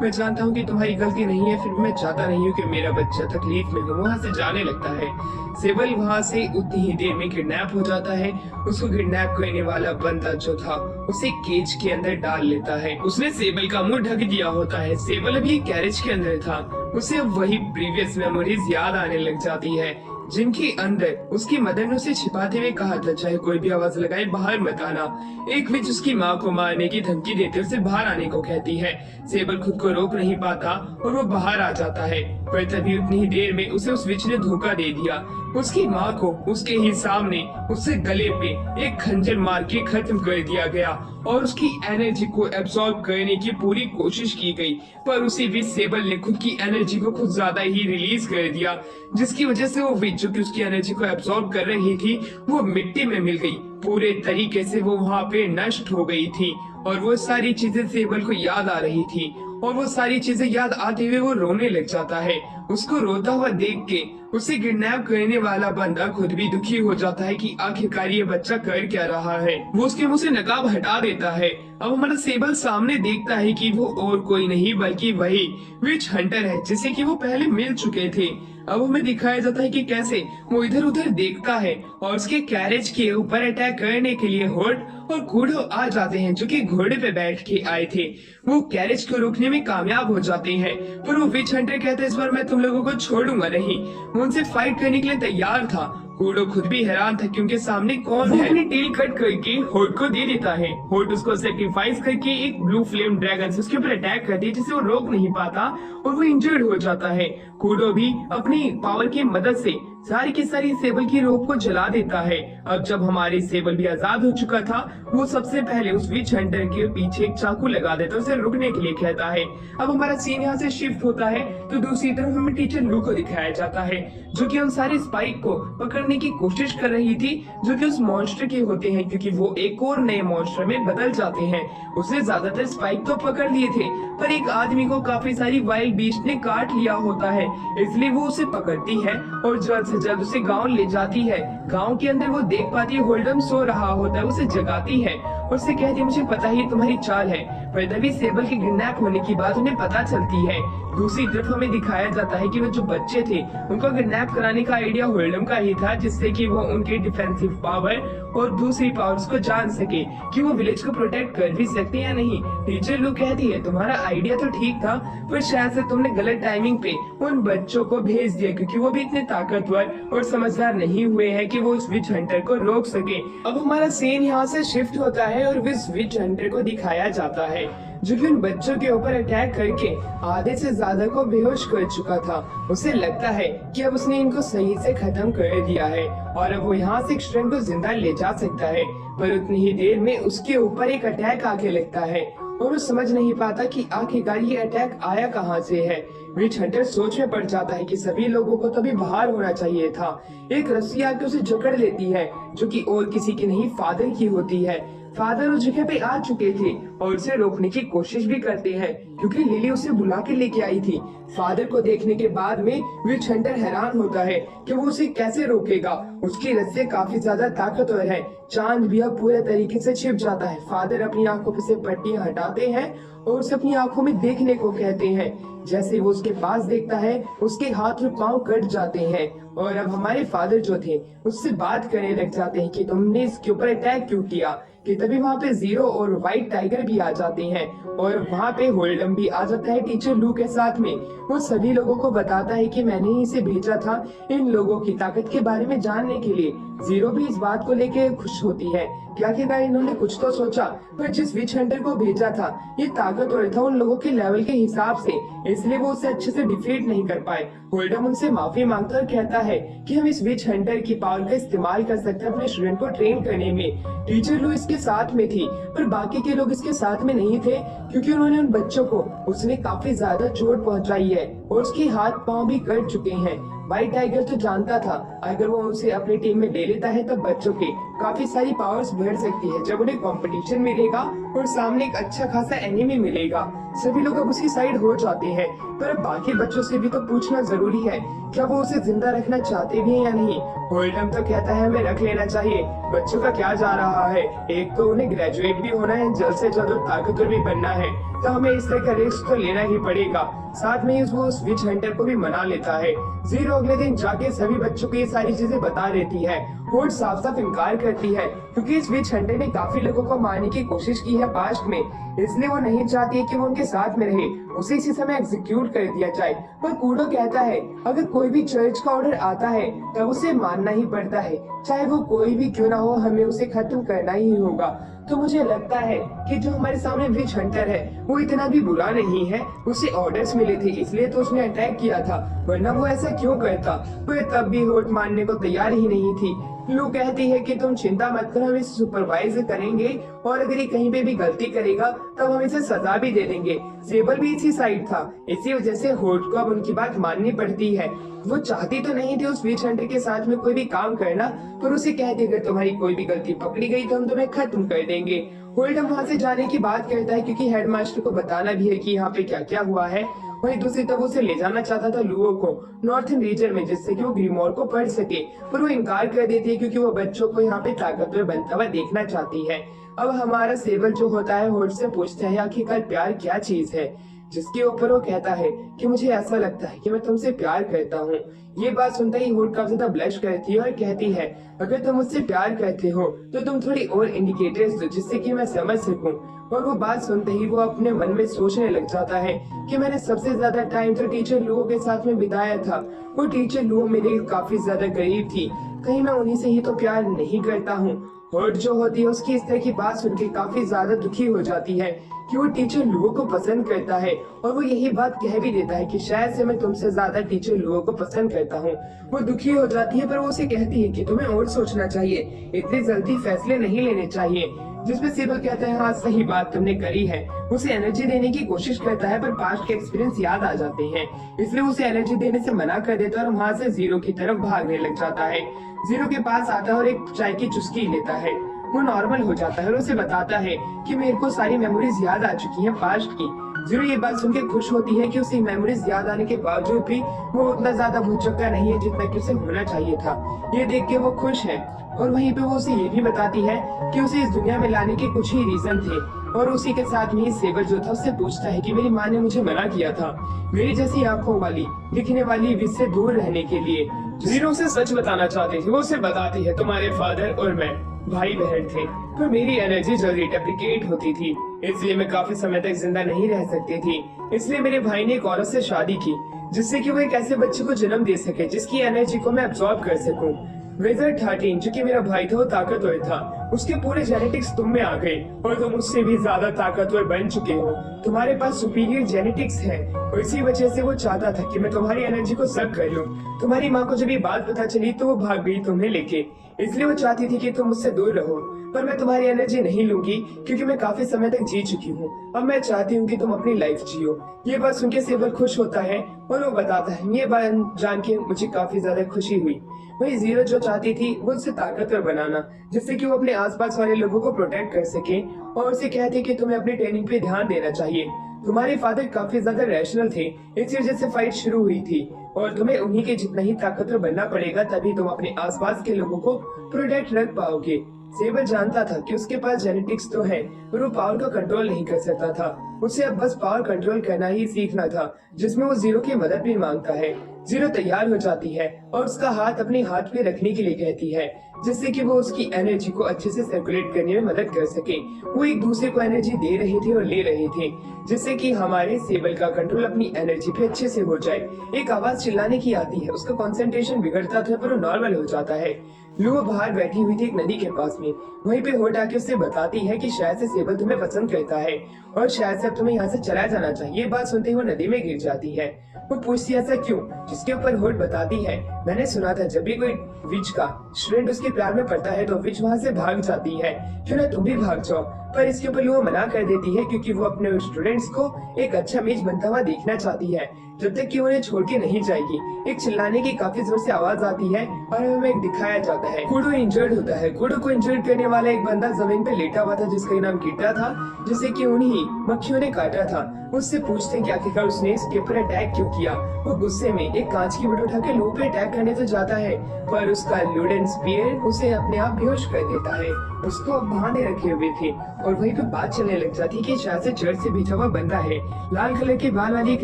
मैं जानता हूँ कि तुम्हारी गलती नहीं है, फिर मैं चाहता नहीं हूँ कि मेरा बच्चा तकलीफ में हो। वहाँ से जाने लगता है। सेबल वहाँ से उतनी ही देर में किडनैप हो जाता है। उसको किडनैप करने वाला बंदा जो था उसे केज के अंदर डाल लेता है। उसने सेबल का मुंह ढक दिया होता है। सेबल अभी कैरेज के अंदर था, उसे अब वही प्रीवियस मेमोरीज याद आने लग जाती है, जिनके अंदर उसकी मदर ने उसे छिपाते हुए कहा था चाहे कोई भी आवाज लगाए बाहर मत आना। एक विच उसकी माँ को मारने की धमकी देते उसे बाहर आने को कहती है। सेबल खुद को रोक नहीं पाता और वो बाहर आ जाता है, पर तभी उतनी ही देर में उसे उस विच ने धोखा दे दिया। उसकी माँ को उसके ही सामने उससे गले पे एक खंजर मार के खत्म कर दिया गया और उसकी एनर्जी को एब्सॉर्ब करने की पूरी कोशिश की गई, पर उसी विच सेबल ने खुद की एनर्जी को खुद ज्यादा ही रिलीज कर दिया, जिसकी वजह से वो विच जो कि उसकी एनर्जी को एब्सॉर्ब कर रही थी वो मिट्टी में मिल गई, पूरे तरीके से वो वहाँ पे नष्ट हो गई थी। और वो सारी चीजें सेबल को याद आ रही थी और वो सारी चीजें याद आते हुए वो रोने लग जाता है। उसको रोता हुआ देख के उसे किडनैप करने वाला बंदा खुद भी दुखी हो जाता है कि आखिरकार ये बच्चा कर क्या रहा है। वो उसके मुंह से नकाब हटा देता है। अब हमारा सेबल सामने देखता है कि वो और कोई नहीं बल्कि वही विच हंटर है जिसे कि वो पहले मिल चुके थे। अब हमें दिखाया जाता है कि कैसे वो इधर उधर देखता है और उसके कैरेज के ऊपर अटैक करने के लिए होट और कूडो आ जाते हैं जो कि घोड़े पे बैठ के आए थे। वो कैरेज को रोकने में कामयाब हो जाते हैं, पर वो विच हंटर कहते हैं इस बार मैं तुम लोगों को छोड़ूंगा नहीं। वो उनसे फाइट करने के लिए तैयार था। कूडो खुद भी हैरान था क्योंकि सामने कौन है। अपनी टेल कट करके होट को दे देता है। होट उसको सेक्रीफाइस करके एक ब्लू फ्लेम ड्रैगन उसके ऊपर अटैक करती है जिसे वो रोक नहीं पाता और वो इंजर्ड हो जाता है। कूडो भी अपनी पावर की मदद से सारी की सारी सेबल की रोप को जला देता है। अब जब हमारी सेबल भी आजाद हो चुका था, वो सबसे पहले उस विच हंटर के पीछे एक चाकू लगा देता है, उसे रुकने के लिए कहता है। अब हमारा सीन यहाँ से शिफ्ट होता है तो दूसरी तरफ हमें टीचर लू को दिखाया जाता है जो कि उन सारे स्पाइक को पकड़ने की कोशिश कर रही थी जो कि उस मॉन्स्टर के होते हैं, क्योंकि वो एक और नए मॉन्स्टर में बदल जाते हैं। उसने ज्यादातर स्पाइक तो पकड़ लिए थे, पर एक आदमी को काफी सारी वाइल्ड बीस्ट ने काट लिया होता है, इसलिए वो उसे पकड़ती है और जल्द से जल्द उसे गांव ले जाती है। गांव के अंदर वो देख पाती है होल्डम सो रहा होता है, उसे जगाती है और उसे कहती है मुझे पता ही तुम्हारी चाल है, पर तभी सेबल के किडनैप होने की बात उन्हें पता चलती है। दूसरी तरफ हमें दिखाया जाता है कि वो जो बच्चे थे उनको किडनैप कराने का आइडिया होल्डम का ही था, जिससे कि वो उनके डिफेंसिव पावर और दूसरी पावर्स को जान सके कि वो विलेज को प्रोटेक्ट कर भी सकते हैं या नहीं। टीचर लू कहती है तुम्हारा आइडिया तो ठीक था, पर शायद से तुमने गलत टाइमिंग पे उन बच्चों को भेज दिया क्योंकि वो भी इतने ताकतवर और समझदार नहीं हुए हैं कि वो उस विच हंटर को रोक सके। अब हमारा सीन यहाँ से शिफ्ट होता है और इस विच हंटर को दिखाया जाता है जो कि उन बच्चों के ऊपर अटैक करके आधे से ज्यादा को बेहोश कर चुका था। उसे लगता है कि अब उसने इनको सही से खत्म कर दिया है और अब वो यहाँ से स्ट्रेंथ को जिंदा ले जा सकता है, पर उतनी ही देर में उसके ऊपर एक अटैक आके लगता है और वो समझ नहीं पाता कि आखिरकार ये अटैक आया कहाँ से है। विच हंटर सोच में पड़ जाता है कि सभी लोगों को तभी बाहर होना चाहिए था। एक रस्सी आके उसे जकड़ लेती है, जो कि और किसी की नहीं फादर की होती है। फादर उस जगह पे आ चुके थे और उसे रोकने की कोशिश भी करते हैं, क्योंकि लिली उसे बुला के लेके आई थी। फादर को देखने के बाद में विच हंटर हैरान होता है कि वो उसे कैसे रोकेगा। उसकी रस्सी काफी ज्यादा ताकतवर है। चांद भी अब पूरे तरीके से छिप जाता है। फादर अपनी आंखों से पट्टियां हटाते हैं और उसे अपनी आंखों में देखने को कहते हैं। जैसे वो उसके पास देखता है, उसके हाथ और पांव कट जाते हैं और अब हमारे फादर जो थे उससे बात करने लग जाते हैं कि तुमने इसके ऊपर अटैक क्यों किया। कि तभी वहाँ पे जीरो और व्हाइट टाइगर भी आ जाते हैं और वहाँ पे होल्डम भी आ जाता है टीचर लू के साथ में। वो सभी लोगों को बताता है कि मैंने ही इसे भेजा था इन लोगों की ताकत के बारे में जानने के लिए। जीरो भी इस बात को लेके खुश होती है कि आखिरकार इन्होंने कुछ तो सोचा, पर जिस विच हंटर को भेजा था ये ताकतवर था उन लोगों के लेवल के हिसाब से, इसलिए वो उसे अच्छे से डिफीट नहीं कर पाए। होल्डम उनसे माफी मांगता और कहता है कि हम इस विच हंटर की पावर का इस्तेमाल कर सकते हैं अपने स्टूडेंट को ट्रेन करने में। टीचर लू इसके साथ में थी, पर बाकी के लोग इसके साथ में नहीं थे, क्योंकि उन्होंने उन बच्चों को उसने काफी ज्यादा चोट पहुंचाई है और उसके हाथ पांव भी कट चुके हैं। व्हाइट टाइगर तो जानता था अगर वो उसे अपनी टीम में ले लेता है तो बच्चों के काफी सारी पावर्स बढ़ सकती है। जब उन्हें कंपटीशन मिलेगा और सामने एक अच्छा खासा एनिमी मिलेगा, सभी लोग अब उसकी साइड हो जाते हैं। पर अब बाकी बच्चों से भी तो पूछना जरूरी है, क्या वो उसे जिंदा रखना चाहते भी हैं या नहीं। होल्डम तो कहता है हमें रख लेना चाहिए, बच्चों का क्या जा रहा है। एक तो उन्हें ग्रेजुएट भी होना है, जल्द से जल्द ताकतवर भी बनना है, तो हमें इस तरह का रिस्क तो लेना ही पड़ेगा। साथ में वो उस विच हंटर को भी मना लेता है। जीरो अगले दिन जाके सभी बच्चों को ये सारी चीजें बता देती है। होल्ड साफ साफ इनकार करती है, क्योंकि इस विच हंटर ने काफी लोगों को मारने की कोशिश की है पास्ट में, इसलिए वो नहीं चाहती है कि वो उनके साथ में रहे, उसे इसी समय एग्जीक्यूट कर दिया जाए। पर कूडो कहता है अगर कोई भी चर्च का ऑर्डर आता है तब उसे मानना ही पड़ता है, चाहे वो कोई भी क्यों ना हो, हमें उसे खत्म करना ही होगा। तो मुझे लगता है कि जो हमारे सामने विच हंटर है वो इतना भी बुरा नहीं है, उसे ऑर्डर्स मिले थे इसलिए तो उसने अटैक किया था, वरना वो ऐसा क्यों करता। पर तब भी होल्ड मानने को तैयार ही नहीं थी। लू कहती है कि तुम चिंता मत करो, हम इसे सुपरवाइज करेंगे और अगर ये कहीं पे भी गलती करेगा तब हम इसे सजा भी दे देंगे। सेबल भी इसी साइड था, इसी वजह से होल्ड को अब उनकी बात माननी पड़ती है। वो चाहती तो नहीं थी उस विच हंटर के साथ में कोई भी काम करना, पर उसे कहती अगर तुम्हारी कोई भी गलती पकड़ी गई तो हम तुम्हें खत्म कर देंगे। होल्डम वहाँ से जाने की बात करता है, क्योंकि हेडमास्टर को बताना भी है कि यहाँ पे क्या क्या हुआ है। वहीं दूसरी तरफ उसे ले जाना चाहता था लुओ को नॉर्थन रीजन में, जिससे कि वो ग्रीमोर को पढ़ सके, पर वो इनकार कर देती है क्योंकि वो बच्चों को यहाँ पे ताकतवर बनता हुआ देखना चाहती है। अब हमारा सेबल जो होता है होल्ड से पूछता है आखिरकार प्यार क्या चीज है, जिसके ऊपर वो कहता है कि मुझे ऐसा लगता है कि मैं तुमसे प्यार करता हूँ। ये बात सुनते ही होल्ड काफी ज्यादा ब्लश करती है और कहती है अगर तुम मुझसे प्यार करते हो तो तुम थोड़ी और इंडिकेटर्स दो जिससे कि मैं समझ सकूं। और वो बात सुनते ही वो अपने मन में सोचने लग जाता है कि मैंने सबसे ज्यादा टाइम तो टीचर लुओ के साथ में बिताया था। वो टीचर लुओ मेरे काफी ज्यादा करीब थी, कहीं मैं उन्हीं से ही तो प्यार नहीं करता हूँ। होल्ड जो होती है उसकी इस तरह की बात सुन के काफी ज्यादा दुखी हो जाती है कि वो टीचर लुओ को पसंद करता है, और वो यही बात कह भी देता है कि शायद से मैं तुमसे ज्यादा टीचर लुओ को पसंद करता हूँ। वो दुखी हो जाती है, पर वो उसे कहती है कि तुम्हें और सोचना चाहिए, इतनी जल्दी फैसले नहीं लेने चाहिए। जिसमें सेबल कहता है हाँ सही बात तुमने करी है। उसे एनर्जी देने की कोशिश करता है, पर पास्ट के एक्सपीरियंस याद आ जाते हैं, इसलिए उसे एनर्जी देने से मना कर देता है और वहाँ से जीरो की तरफ भागने लग जाता है। जीरो के पास आता है और एक चाय की चुस्की लेता है। वो नॉर्मल हो जाता है और उसे बताता है कि मेरे को सारी मेमोरीज याद आ चुकी हैं पास्ट की। जीरो ये बात सुन के खुश होती है कि उसे मेमोरीज याद आने के बावजूद भी वो उतना ज्यादा भूलचक्का नहीं है जितना कि उसे होना चाहिए था। ये देख के वो खुश है, और वहीं पे वो उसे ये भी बताती है कि उसे इस दुनिया में लाने के कुछ ही रीजन थे। और उसी के साथ में ही सेबल जो था उससे पूछता है कि मेरी माँ ने मुझे मना किया था मेरी जैसी आंखों वाली दिखने वाली विच से दूर रहने के लिए। जीरो उसे सच बताना चाहती थी। वो उसे बताती है तुम्हारे फादर और मैं भाई बहन थे, पर मेरी एनर्जी जल्दी डुप्लीकेट होती थी, इसलिए मैं काफी समय तक जिंदा नहीं रह सकती थी। इसलिए मेरे भाई ने एक औरत से शादी की जिससे कि वो एक ऐसे बच्चे को जन्म दे सके जिसकी एनर्जी को मैं अब्सॉर्ब कर सकूं। वेजर 13 जो कि मेरा भाई था वो ताकतवर था, उसके पूरे जेनेटिक्स तुम में आ गए और तुम उससे भी ज्यादा ताकतवर बन चुके हो। तुम्हारे पास सुपीरियर जेनेटिक्स है और इसी वजह से वो चाहता था कि मैं तुम्हारी एनर्जी को सक कर लूं। तुम्हारी माँ को जब ये बात पता चली तो वो भाग गई तुम्हें लेके, इसलिए वो चाहती थी कि तुम मुझसे दूर रहो। पर मैं तुम्हारी एनर्जी नहीं लूंगी क्योंकि मैं काफी समय तक जी चुकी हूँ। अब मैं चाहती हूँ कि तुम अपनी लाइफ जियो। ये बात सुन के सेबल खुश होता है और वो बताता है। ये बात जान के मुझे काफी ज्यादा खुशी हुई। वही जीरो जो चाहती थी वो उसे ताकतवर बनाना, जिससे कि वो अपने आसपास वाले लोगों को प्रोटेक्ट कर सके, और उसे कहते कि तुम्हें अपनी ट्रेनिंग पे ध्यान देना चाहिए। तुम्हारे फादर काफी ज्यादा रैशनल थे, इसी वजह से फाइट शुरू हुई थी, और तुम्हें उन्हीं के जितना ही ताकतवर बनना पड़ेगा, तभी तुम अपने आसपास के लोगों को प्रोटेक्ट रख पाओगे। सेबल जानता था कि उसके पास जेनेटिक्स तो है, पर वो पावर का कंट्रोल नहीं कर सकता था। उसे अब बस पावर कंट्रोल करना ही सीखना था, जिसमें वो जीरो की मदद भी मांगता है। जीरो तैयार हो जाती है और उसका हाथ अपने हाथ पे रखने के लिए कहती है, जिससे कि वो उसकी एनर्जी को अच्छे से सर्कुलेट करने में मदद कर सके। वो एक दूसरे को एनर्जी दे रहे थे और ले रहे थे, जिससे कि हमारे सेबल का कंट्रोल अपनी एनर्जी पे अच्छे से हो जाए। एक आवाज चिल्लाने की आती है, उसका कंसंट्रेशन बिगड़ता था पर वो नॉर्मल हो जाता है। लुओ बाहर बैठी हुई थी एक नदी के पास में। वहीं पे होट आके उससे बताती है कि शायद से सेबल तुम्हें पसंद करता है और शायद से अब तुम्हें यहाँ से चला जाना चाहिए। ये बात सुनते ही वो नदी में गिर जाती है। वो पूछती है ऐसा क्यों, जिसके ऊपर होट बताती है, मैंने सुना था जब भी कोई विच का स्टूडेंट उसके प्यार में पड़ता है तो विच वहाँ से भाग जाती है, क्यों ना तुम भी भाग जाओ। पर इसके ऊपर लुओ मना कर देती है क्योंकि वो अपने स्टूडेंट्स को एक अच्छा मेज बनता हुआ देखना चाहती है, जब तक कि उन्हें छोड़ के नहीं जाएगी। एक चिल्लाने की काफी जोर से आवाज आती है और हमें दिखाया जाता है कूडो इंजर्ड होता है। कूडो को इंजर्ड करने वाला एक बंदा जमीन पे लेटा हुआ था, जिसका नाम कीटा था, जिसे कि उन्हीं मक्खियों ने काटा था। उससे पूछते हैं कि आखिरकार उसने इसके ऊपर अटैक क्यों किया। वो गुस्से में एक कांच की बोतल उठा के लू पे अटैक करने तो जाता है, पर उसका लुडेन स्पीयर उसे अपने आप बेहोश कर देता है। उसको बांधे रखे हुए थे और वहीं पे बात चलने लग जाती कि शायद से चर्च से भेजा हुआ बंदा है। लाल कलर के बाल वाली एक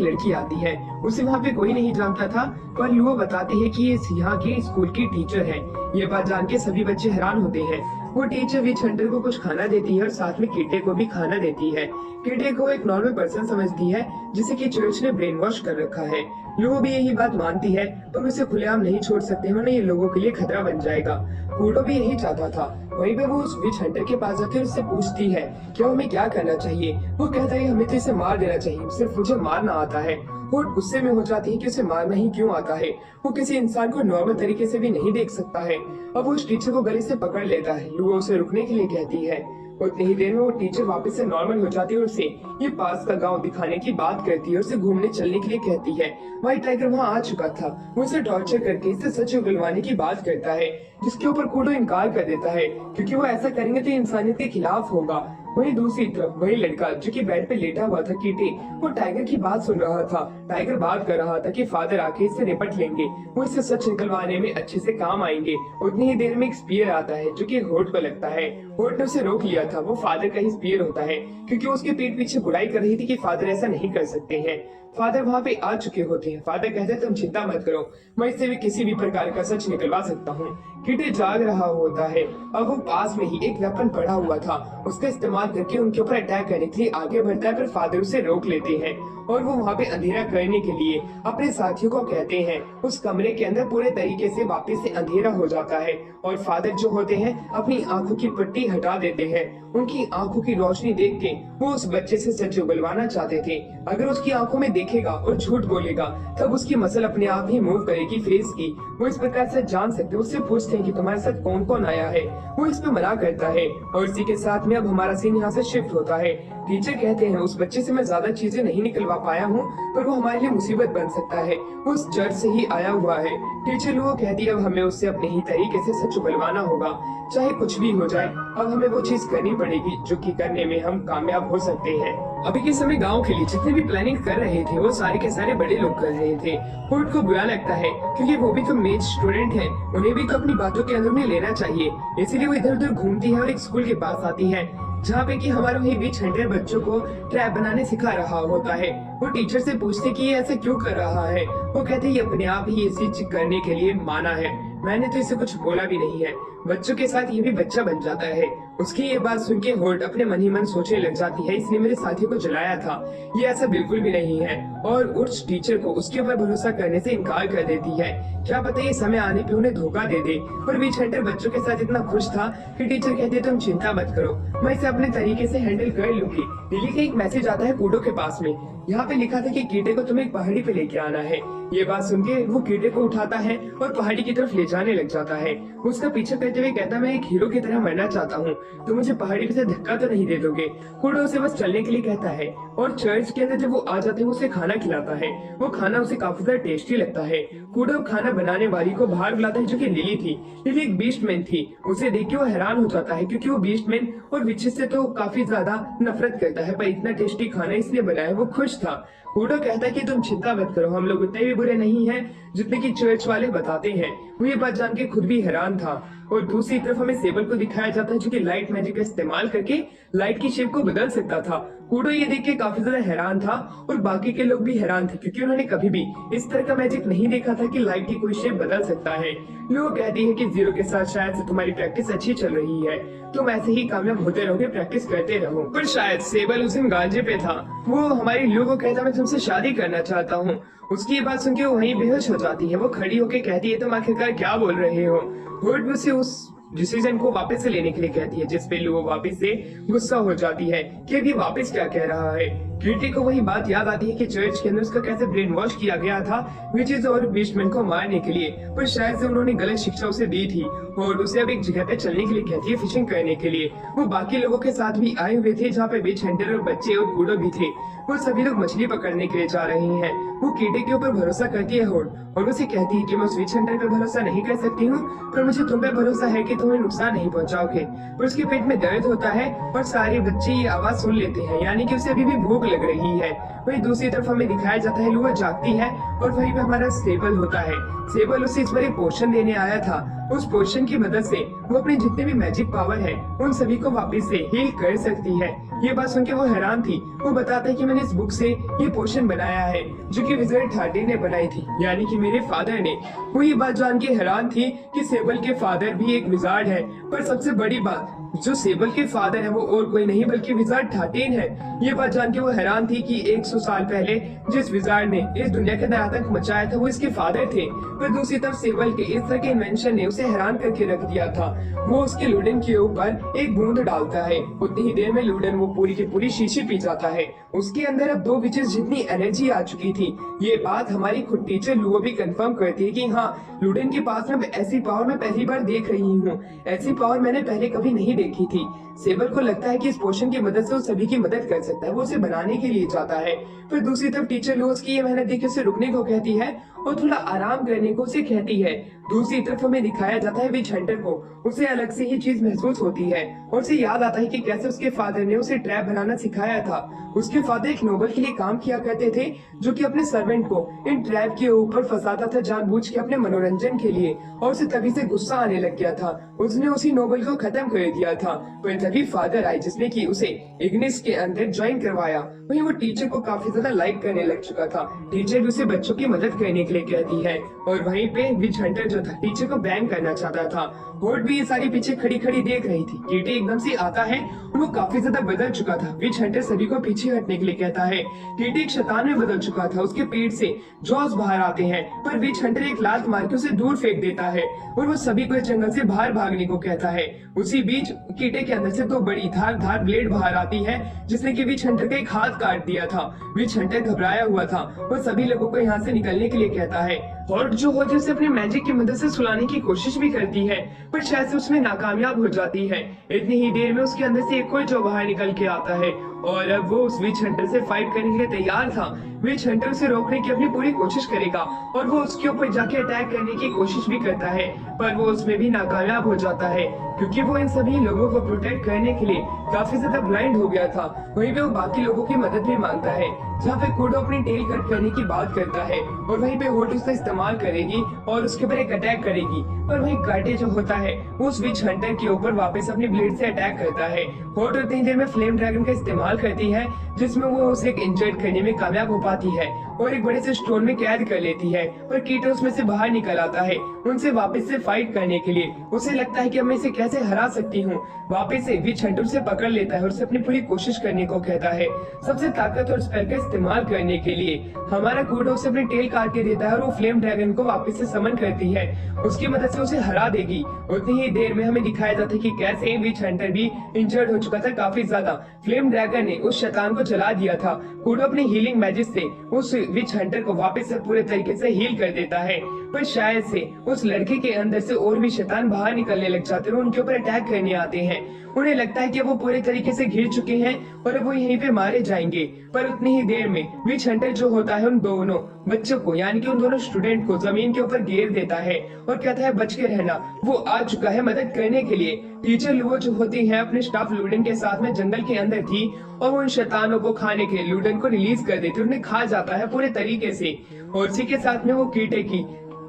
लड़की आती है, उसे वहाँ पे कोई नहीं जानता था, पर लुओ बताते हैं कि ये यहाँ के स्कूल की टीचर है। ये बात जान के सभी बच्चे हैरान होते हैं। वो टीचर विच हंटर को कुछ खाना देती है और साथ में कीटे को भी खाना देती है। कीटे को एक नॉर्मल पर्सन समझती है, जिसे कि चर्च ने ब्रेन वॉश कर रखा है। लुओ भी यही बात मानती है, पर उसे खुलेआम नहीं छोड़ सकते, वरना ये लोगों के लिए खतरा बन जाएगा। कूडो भी यही चाहता था। वहीं पे वो उस विच हंटर के पास जाकर उससे पूछती है कि हमें क्या करना चाहिए। वो कहता है हमें तो इसे मार देना चाहिए, सिर्फ मुझे मारना आता है। वो गुस्से में हो जाती है कि उसे मारना ही क्यों आता है, वो किसी इंसान को नॉर्मल तरीके से भी नहीं देख सकता है। अब वो उस टीचर को गले से पकड़ लेता है। लुओ उसे रुकने के लिए कहती है। उतनी ही देर में वो टीचर वापस से नॉर्मल हो जाती है और उसे ये पास का गांव दिखाने की बात करती है, उसे घूमने चलने के लिए कहती है। व्हाइट टाइगर वहाँ आ चुका था, वो उसे टॉर्चर करके इससे सच उगलवाने की बात करता है, जिसके ऊपर कूडो इनकार कर देता है क्योंकि वो ऐसा करेंगे तो इंसानियत के खिलाफ होगा। वहीं दूसरी तरफ वही लड़का जो कि बेड पे लेटा हुआ था कीटे, वो टाइगर की बात सुन रहा था। टाइगर बात कर रहा था कि फादर आके इससे निपट लेंगे, वो इससे सच निकलवाने में अच्छे से काम आएंगे। उतनी ही देर में एक स्पीयर आता है जो कि होट को लगता है। होट ने उसे रोक लिया था, वो फादर का ही स्पीयर होता है, क्योंकि वो उसके पीठ पीछे बुराई कर रही थी कि फादर ऐसा नहीं कर सकते हैं। फादर वहाँ पे आ चुके होते हैं। फादर कहते हैं तुम चिंता मत करो, मैं इससे भी किसी भी प्रकार का सच निकलवा सकता हूँ। कीटे जाग रहा होता है। अब वो पास में ही एक वेपन पड़ा हुआ था, उसका इस्तेमाल करके उनके ऊपर अटैक करने के लिए आगे बढ़ता है, पर फादर उसे रोक लेते हैं और वो वहाँ पे अंधेरा करने के लिए अपने साथियों को कहते हैं। उस कमरे के अंदर पूरे तरीके से वापस से अंधेरा हो जाता है और फादर जो होते हैं अपनी आंखों की पट्टी हटा देते हैं। उनकी आंखों की रोशनी देख के वो उस बच्चे से सच उगलवाना चाहते थे। अगर उसकी आंखों में देखेगा और झूठ बोलेगा तब उसकी मसल अपने आप ही मूव करेगी फेस की। वो इस प्रकार से जान सकते। उससे पूछते हैं कि तुम्हारे साथ कौन कौन आया है। वो इस पे मना करता है और इसी के साथ में अब हमारा सीन यहाँ से शिफ्ट होता है। टीचर कहते हैं उस बच्चे से मैं ज्यादा चीजें नहीं निकलवा पाया हूँ, पर वो हमारे लिए मुसीबत बन सकता है, वो उस चर्च से ही आया हुआ है। टीचर लोग कहती है अब हमें उससे अपने ही तरीके से सच उगलवाना होगा, चाहे कुछ भी हो जाए। अब हमें वो चीज करनी पड़ेगी जो कि करने में हम कामयाब हो सकते हैं। अभी के समय गांव के लिए जितने भी प्लानिंग कर रहे थे वो सारे के सारे बड़े लोग कर रहे थे। होट को बुरा लगता है क्योंकि वो भी तो मेज स्टूडेंट है, उन्हें भी तो अपनी बातों के अंदर में लेना चाहिए। इसीलिए वो इधर उधर घूमती है और एक स्कूल के पास आती है जहाँ पे कि हमारा वही विच हंटर बच्चों को ट्रैप बनाने सिखा रहा होता है। वो टीचर से पूछते कि ये ऐसा क्यों कर रहा है। वो कहते ये अपने आप ही ऐसी चीज करने के लिए माना है, मैंने तो इसे कुछ बोला भी नहीं है। बच्चों के साथ ये भी बच्चा बन जाता है। उसकी ये बात सुन के होट अपने मन ही मन सोचने लग जाती है इसने मेरे साथी को जलाया था, ये ऐसा बिल्कुल भी नहीं है, और उस टीचर को उसके ऊपर भरोसा करने से इनकार कर देती है। क्या पता ये समय आने पे उन्हें धोखा दे दे। पर विच हंटर बच्चों के साथ इतना खुश था कि टीचर कहते तुम चिंता मत करो, मैं इसे अपने तरीके से हैंडल कर लूंगी। लिली का एक मैसेज आता है कूडो के पास में, यहाँ पे लिखा था कि कीटे को तुम्हें एक पहाड़ी पे लेके आना है। ये बात सुन के वो कीटे को उठाता है और पहाड़ी की तरफ ले जाने लग जाता है। उसका पीछे करते हुए कहता मैं एक हीरो की तरह मरना चाहता हूँ, तो मुझे पहाड़ी पे से धक्का तो नहीं दे दोगे। कूडो उसे बस चलने के लिए कहता है और चर्च के अंदर जब वो आ जाते हैं उसे खाना खिलाता है। वो खाना उसे काफी ज्यादा टेस्टी लगता है। कूडो खाना बनाने वाली को बाहर बुलाता है जो कि लिली थी। लिली एक बीस्टमैन थी। उसे देख के वो हैरान हो जाता है क्योंकि वो बीस्टमैन और विचेस से तो काफी ज्यादा नफरत करता है, पर इतना टेस्टी खाना इसने बनाया वो खुश था। कूडो कहता है कि तुम चिंता मत करो, हम लोग उतने भी बुरे नहीं हैं जितने कि चर्च वाले बताते हैं। वो ये बात जान के खुद भी हैरान था। और दूसरी तरफ हमें सेबल को दिखाया जाता है जो कि लाइट मैजिक का इस्तेमाल करके लाइट की शेप को बदल सकता था। कूडो ये देख के काफी ज्यादा हैरान था और बाकी के लोग भी हैरान थे क्योंकि उन्होंने कभी भी इस तरह का मैजिक नहीं देखा था कि लाइट की कोई शेप बदल सकता है। लोग कहती है कि जीरो के साथ शायद से तुम्हारी प्रैक्टिस अच्छी चल रही है, तुम ऐसे ही कामयाब होते रहोगे, प्रैक्टिस करते रहो। पर शायद सेबल उस दिन गांजे पे था। वो हमारी लू को कहता मैं तुमसे शादी करना चाहता हूँ। उसकी ये बात सुन के वो वहीं बेहोश हो जाती है। वो खड़ी होके कहती है तुम आखिरकार क्या बोल रहे हो। होल्ड उसे उस डिसीजन को वापस से लेने के लिए कहती है, जिस पे लू वापस से गुस्सा हो जाती है कि अभी वापस क्या कह रहा है। किटी को वही बात याद आती है कि चर्च के अंदर उसका कैसे ब्रेन वॉश किया गया था विचेस और बीस्टमैन को मारने के लिए, पर शायद से उन्होंने गलत शिक्षा उसे दी थी और उसे अब एक जगह पे चलने के लिए कहती है फिशिंग करने के लिए। वो बाकी लोगों के साथ भी आए हुए थे जहाँ पे विच हंटर और बच्चे और कूडो भी थे। वो सभी लोग मछली पकड़ने के लिए जा रहे हैं। वो कीटे के ऊपर भरोसा करती है और उसे कहती है कि मैं उस विच हंटर पे भरोसा नहीं कर सकती हूँ, पर मुझे तुम पे भरोसा है कि तुम्हें नुकसान नहीं पहुँचाओगे। पर उसके पेट में दर्द होता है और सारे बच्चे ये आवाज सुन लेते हैं, यानी कि उसे अभी भी भूख लग रही है। वहीं दूसरी तरफ हमें दिखाया जाता है लुआ जागती है और वहीं पे हमारा सेबल होता है। सेबल उसे इस बार एक पोशन देने आया था। उस पोशन की मदद से वो अपने जितने भी मैजिक पावर है उन सभी को वापस से हील कर सकती है। ये बात सुन के वो हैरान थी। वो बताता है कि मैंने इस बुक से ये पोशन बनाया है जो कि विजार्ड थार्डी ने बनाई थी, यानी कि मेरे फादर ने। वो ये बात जान के हैरान थी कि सेबल के फादर भी एक विजार्ड है, पर सबसे बड़ी बात जो सेबल के फादर है वो और कोई नहीं बल्कि विजार्ड 13 है। ये बात जान के वो हैरान थी कि 100 साल पहले जिस विजार्ड ने इस दुनिया के अंदर आतंक मचाया था वो इसके फादर थे। पर दूसरी तरफ सेबल के इस तरह के इन्वेंशन ने उसे हैरान करके रख दिया था। वो उसके लुडेन के ऊपर एक बूंद डालता है, उतनी ही देर में लुडेन वो पूरी की पूरी शीशी पी जाता है। उसके अंदर अब 2 विचेस जितनी एनर्जी आ चुकी थी। ये बात हमारी खुद टीचर लुओ भी कंफर्म करती है कि हाँ, लुडेन के पास में ऐसी पावर मैं पहली बार देख रही हूँ। ऐसी पावर मैंने पहले कभी नहीं देखी थी। सेबल को लगता है कि इस पोशन की मदद से वो सभी की मदद कर सकता है। वो उसे बनाने के लिए जाता है। फिर दूसरी तरफ टीचर लुओ की ये मेहनत देख उसे रुकने को कहती है और थोड़ा आराम करने को उसे कहती है। दूसरी तरफ हमें दिखाया जाता है विच हंटर को उसे अलग से ही चीज महसूस होती है और उसे याद आता है कि कैसे उसके फादर ने उसे ट्रैप बनाना सिखाया था। उसके फादर एक नोबल के लिए काम किया करते थे जो कि अपने सर्वेंट को इन ट्रैप के ऊपर फंसाता था जानबूझ के अपने मनोरंजन के लिए, और उसे तभी से गुस्सा आने लग गया था। उसने उसी नोबल को खत्म कर दिया था। पर तभी फादर आए जिसने कि उसे इग्निस के अंदर ज्वाइन करवाया। वहीं वो टीचर को काफी ज्यादा लाइक करने लग चुका था। टीचर भी उसे बच्चों की मदद करने के लिए कहती है और वहीं पे विच हंटर जो था टीचर को बैंग करना चाहता था। होल्ड भी ये सारी पीछे खड़ी खड़ी देख रही थी। कीटी एकदम से आता है और वो काफी ज्यादा बदल चुका था। विच हंटर सभी को पीछे हटने के लिए कहता है। कीटी एक शैतान में बदल चुका था। उसके पेट से जॉस बाहर आते हैं, पर विच हंटर एक लात मार के उसे दूर फेंक देता है और वो सभी को इस जंगल से बाहर भागने को कहता है। उसी बीच कीटे के अंदर से 2 बड़ी धार ब्लेड बाहर आती है जिसने कि विच हंटर का एक हाथ काट दिया था। विच हंटर घबराया हुआ था। वो सभी लोगों को यहाँ से निकलने के लिए कहता है। हॉर्ड जो होती है उसे अपने मैजिक की मदद से सुलाने की कोशिश भी करती है, पर शायद से उसमें नाकामयाब हो जाती है। इतनी ही देर में उसके अंदर से एक कोई जो बाहर निकल के आता है और अब वो उस विच हंटर से फाइट करने के लिए तैयार था। विच हंटर उसे रोकने की अपनी पूरी कोशिश करेगा और वो उसके ऊपर जाके अटैक करने की कोशिश भी करता है, पर वो उसमें भी नाकामयाब हो जाता है क्योंकि वो इन सभी लोगों को प्रोटेक्ट करने के लिए काफी ज्यादा ब्लाइंड हो गया था। वहीं पे वो बाकी लोगों की मदद भी मांगता है, जहाँ पे कूडो अपनी टेल कट करने की बात करता है और वहीं पे होल्ड उसका इस्तेमाल करेगी और उसके ऊपर एक अटैक करेगी। पर वहीं काटे जो होता है वो उस विच हंटर के ऊपर वापस अपनी ब्लेड से अटैक करता है। होल्ड उतनी देर में फ्लेम ड्रैगन का इस्तेमाल करती है जिसमें वो उसे इंजर्ड करने में कामयाब हो पाती है और एक बड़े से स्टोन में कैद कर लेती है। पर कीटो उसमें से बाहर निकल आता है उनसे वापस से फाइट करने के लिए। उसे लगता है कि मैं इसे कैसे हरा सकती हूँ। वापस से विच हंटर से पकड़ लेता है और उसे अपनी पूरी कोशिश करने को कहता है सबसे ताकतवर स्पेल का इस्तेमाल करने के लिए। हमारा कूडो उसे अपनी टेल काट के देता है और वो फ्लेम ड्रैगन को वापस से समन करती है। उसकी मदद से उसे हरा देगी। उतनी ही देर में हमें दिखाया जाता है कि कैसे विच हंटर भी इंजर्ड हो चुका था काफी ज्यादा। फ्लेम ड्रैगन ने उस शैतान को जला दिया था। कूडो अपनी हीलिंग मैजिक से उस विच हंटर को वापस से पूरे तरीके से हील कर देता है। पर शायद से उस लड़के के अंदर से और भी शैतान बाहर निकलने लग जाते हैं और उनके ऊपर अटैक करने आते हैं। उन्हें लगता है कि वो पूरे तरीके से घिर चुके हैं और अब वो यहीं पे मारे जाएंगे। पर उतनी ही देर में विच हंटर जो होता है उन दोनों बच्चों को यानी कि उन दोनों स्टूडेंट को जमीन के ऊपर घेर देता है और कहता है बच के रहना। वो आ चुका है मदद करने के लिए। टीचर लुओ जो होती है अपने स्टाफ लूडेन के साथ में जंगल के अंदर थी और वो उन शैतानों को खाने के लिए लूडेन को रिलीज कर देती है। उन्हें खा जाता है पूरे तरीके से और इसी के साथ में वो कीटे की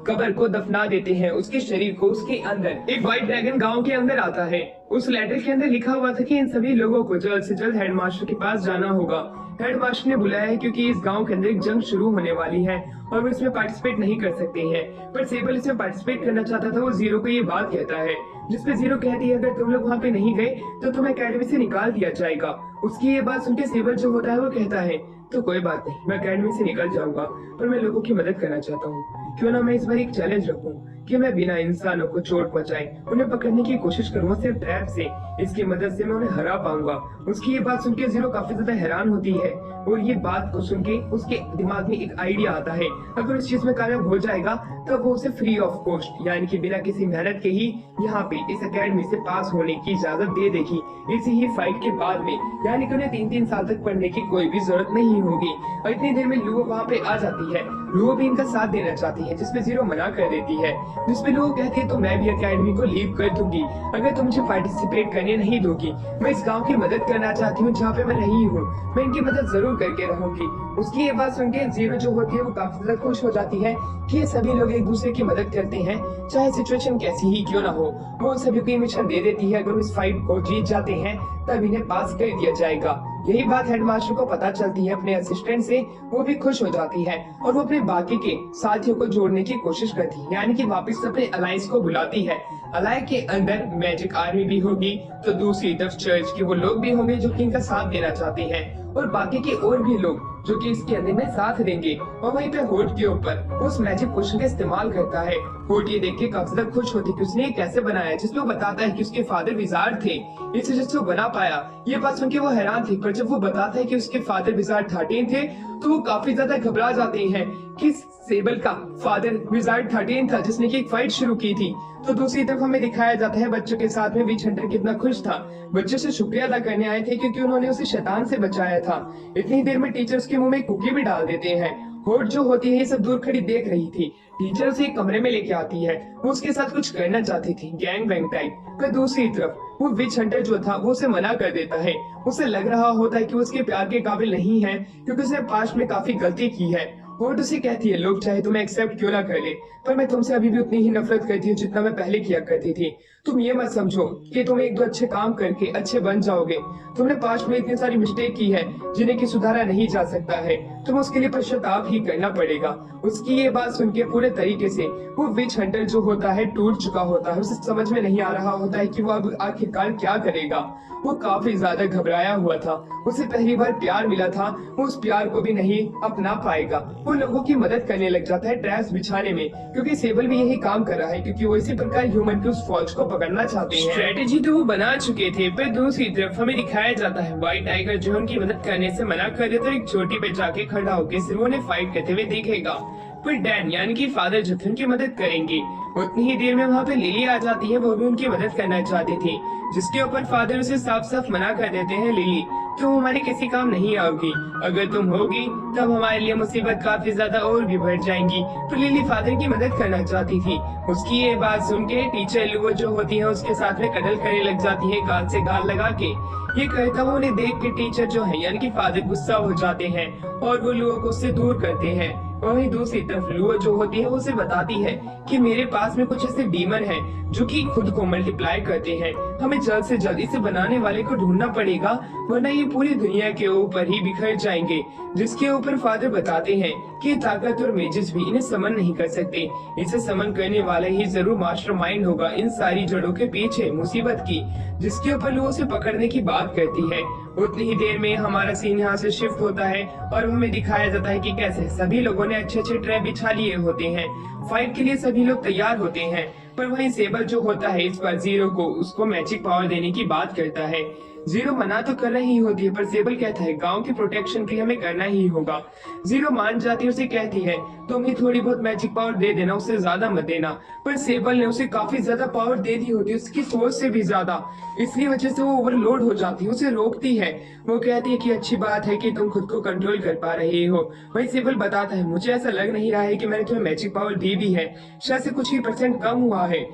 कब्र को दफना देते हैं, उसके शरीर को। उसके अंदर एक व्हाइट ड्रैगन गांव के अंदर आता है। उस लेटर के अंदर लिखा हुआ था कि इन सभी लोगों को जल्द से जल्द हेडमास्टर के पास जाना होगा। हेडमास्टर ने बुलाया है क्योंकि इस गांव के अंदर एक जंग शुरू होने वाली है और वो इसमें पार्टिसिपेट नहीं कर सकते हैं। पर सेबल इसमें पार्टिसिपेट करना चाहता था। वो जीरो को ये बात कहता है जिसपे जीरो कहती है अगर तुम लोग वहाँ पे नहीं गए तो तुम्हें अकेडमी से निकाल दिया जाएगा। उसकी ये बात सुनकर सेबल जो होता है वो कहता है तो कोई बात नहीं, मैं अकेडमी से निकल जाऊंगा पर मैं लोगों की मदद करना चाहता हूँ। क्यों ना मैं इस बार एक चैलेंज रखूं कि मैं बिना इंसानों को चोट पहुंचाए उन्हें पकड़ने की कोशिश करूँ सिर्फ ट्रैप से। इसकी मदद से मैं उन्हें हरा पाऊंगा। उसकी ये बात सुनकर जीरो काफी ज्यादा हैरान होती है और ये बात को सुन के उसके दिमाग में एक आइडिया आता है। अगर इस चीज में कामयाब हो जाएगा तो वो उसे फ्री ऑफ कॉस्ट यानी कि बिना किसी मेहनत के ही यहाँ पे इस अकेडमी से पास होने की इजाजत दे देगी। इसी ही फाइट के बाद में यानी कि उन्हें 3-3 साल तक पढ़ने की कोई भी जरूरत नहीं होगी। और इतनी देर में लुओ वहाँ पे आ जाती है। लुओ भी इनका साथ देना चाहती है जिसपे जीरो मना कर देती है। जिसपे लुओ कहती है तो मैं भी अकेडमी को लीव कर दूंगी अगर तुम मुझे पार्टिसिपेट करने नहीं दोगी। मैं इस गांव की मदद करना चाहती हूँ जहाँ पे मैं रही हूँ, मैं इनकी मदद जरूर करके रहूंगी। उसकी ये बात सुनकर जीरो जो होती है वो काफी ज्यादा खुश हो जाती है कि ये सभी लोग एक दूसरे की मदद करते हैं चाहे सिचुएशन कैसी ही क्यों ना हो। वो उन सभी को मिशन दे देती है अगर इस फाइट को जीत जाते हैं तब इन्हें पास कर दिया जाएगा। यही बात हेडमास्टर को पता चलती है अपने असिस्टेंट से। वो भी खुश हो जाती है और वो अपने बाकी के साथियों को जोड़ने की कोशिश करती है यानी कि वापस अपने अलायंस को बुलाती है। अलाय के अंदर मैजिक आर्मी भी होगी तो दूसरी तरफ चर्च के वो लोग भी होंगे जो कि इनका साथ देना चाहते हैं और बाकी के और भी लोग जो कि इसके अंदर में साथ देंगे। और वहीं पे होट के ऊपर उस मैजिक पोशन का इस्तेमाल करता है। होट ये देख के काफी ज्यादा खुश होती है कि उसने ये कैसे बनाया जिसमें वो बताता है कि उसके फादर विजार्ड थे इस वजह से वो बना पाया। ये बात सुन के वो हैरान थी पर जब वो बताता है कि उसके फादर विजार्ड 13 थे तो वो काफी ज्यादा घबरा जाते हैं कि सेबल का फादर विजार्ड 13 था जिसने की एक फाइट शुरू की थी। तो दूसरी तरफ हमें दिखाया जाता है बच्चों के साथ में विच हंटर कितना खुश था। बच्चों से शुक्रिया अदा करने आए थे क्योंकि उन्होंने उसे शैतान से बचाया था। इतनी देर में टीचर उसके मुंह में कुकी भी डाल देते हैं। होट जो होती है ये सब दूर खड़ी देख रही थी। टीचर उसे एक कमरे में लेके आती है। वो उसके साथ कुछ करना चाहती थी गैंग बैंग टाइप। पर दूसरी तरफ वो विच हंटर जो था वो उसे मना कर देता है। उसे लग रहा होता है कि वो उसके प्यार के काबिल नहीं है क्योंकि उसने पास्ट में काफी गलती की है। होट उसे कहती है लोग चाहे तुम्हें एक्सेप्ट क्यों ना कर ले पर मैं तुमसे अभी भी उतनी ही नफरत करती हूँ जितना मैं पहले किया करती थी। तुम ये मत समझो कि तुम एक दो अच्छे काम करके अच्छे बन जाओगे। तुमने पास्ट में इतनी सारी मिस्टेक की है जिन्हें की सुधारा नहीं जा सकता है। तुम उसके लिए पश्चाताप ही करना पड़ेगा। उसकी ये बात सुन के पूरे तरीके से वो विच हंटर जो होता है टूट चुका होता है। उसे समझ में नहीं आ रहा होता है कि वो अब आखिरकार क्या करेगा। वो काफी ज्यादा घबराया हुआ था। उसे पहली बार प्यार मिला था, वो उस प्यार को भी नहीं अपना पाएगा। वो लोगों की मदद करने लग जाता है ट्रैप्स बिछाने में क्योंकि सेबल भी यही काम कर रहा है क्योंकि वो इसी प्रकार ह्यूमन की उस फौज को पकड़ना चाहते हैं। स्ट्रेटेजी तो वो बना चुके थे पर दूसरी तरफ हमें दिखाया जाता है व्हाइट टाइगर जो उनकी मदद करने से मना कर देता है। एक चोटी पे जाके खड़ा होकर सिर्फ उन्हें फाइट करते हुए देखेगा। पर डैन यानी कि फादर जो थे उनकी मदद करेंगे। उतनी ही देर में वहाँ पे लिली आ जाती है। वो भी उनकी मदद करना चाहती थी जिसके ऊपर फादर उसे साफ साफ मना कर देते हैं लिली तुम हमारे किसी काम नहीं आओगी। अगर तुम होगी तब हमारे लिए मुसीबत काफी ज्यादा और भी बढ़ जाएंगी। तो लिली फादर की मदद करना चाहती थी। उसकी ये बात सुन के टीचर लुओ जो होती है उसके साथ में कटल करने लग जाती है गाल से गाल लगा के। ये कहता हुआ उन्हें देख के टीचर जो है यानी कि फादर गुस्सा हो जाते हैं और वो लुओ को उससे दूर करते हैं। वहीं दूसरी तरफ लुओ जो होती है वो उसे बताती है कि मेरे पास में कुछ ऐसे डीमन हैं जो कि खुद को मल्टीप्लाई करते हैं। हमें जल्द से जल्द इसे बनाने वाले को ढूंढना पड़ेगा वरना ये पूरी दुनिया के ऊपर ही बिखर जाएंगे। जिसके ऊपर फादर बताते हैं कि ताकत और मेजिस भी इन्हें समन नहीं कर सकते। इसे समन करने वाला ही जरूर मास्टरमाइंड होगा इन सारी जड़ों के पीछे मुसीबत की। जिसके ऊपर लुओ से पकड़ने की बात करती है। उतनी ही देर में हमारा सीन यहाँ से शिफ्ट होता है और हमें दिखाया जाता है कि कैसे सभी लोगों ने अच्छे अच्छे ट्रैप बिछा लिए होते हैं। फाइट के लिए सभी लोग तैयार होते हैं पर वहीं सेबल जो होता है इस बार जीरो को उसको मैजिक पावर देने की बात करता है। जीरो मना तो कर रही होती है पर सेबल कहता है गांव की प्रोटेक्शन के लिए हमें करना ही होगा। जीरो मान जाती है, उसे कहती है तुम ही थोड़ी बहुत मैजिक पावर दे देना, उससे ज्यादा मत देना। पर सेबल ने उसे काफी ज्यादा पावर दे दी होती है, उसकी सोच से भी ज्यादा। इसलिए वजह से वो ओवरलोड हो जाती है, उसे रोकती है। वो कहती है कि अच्छी बात है कि तुम खुद को कंट्रोल कर पा रहे हो। वही सेबल बताता है मुझे ऐसा लग नहीं रहा है कि मैंने तुम्हें मैजिक पावर दी भी है, शायद से कुछ ही % कम हुआ है।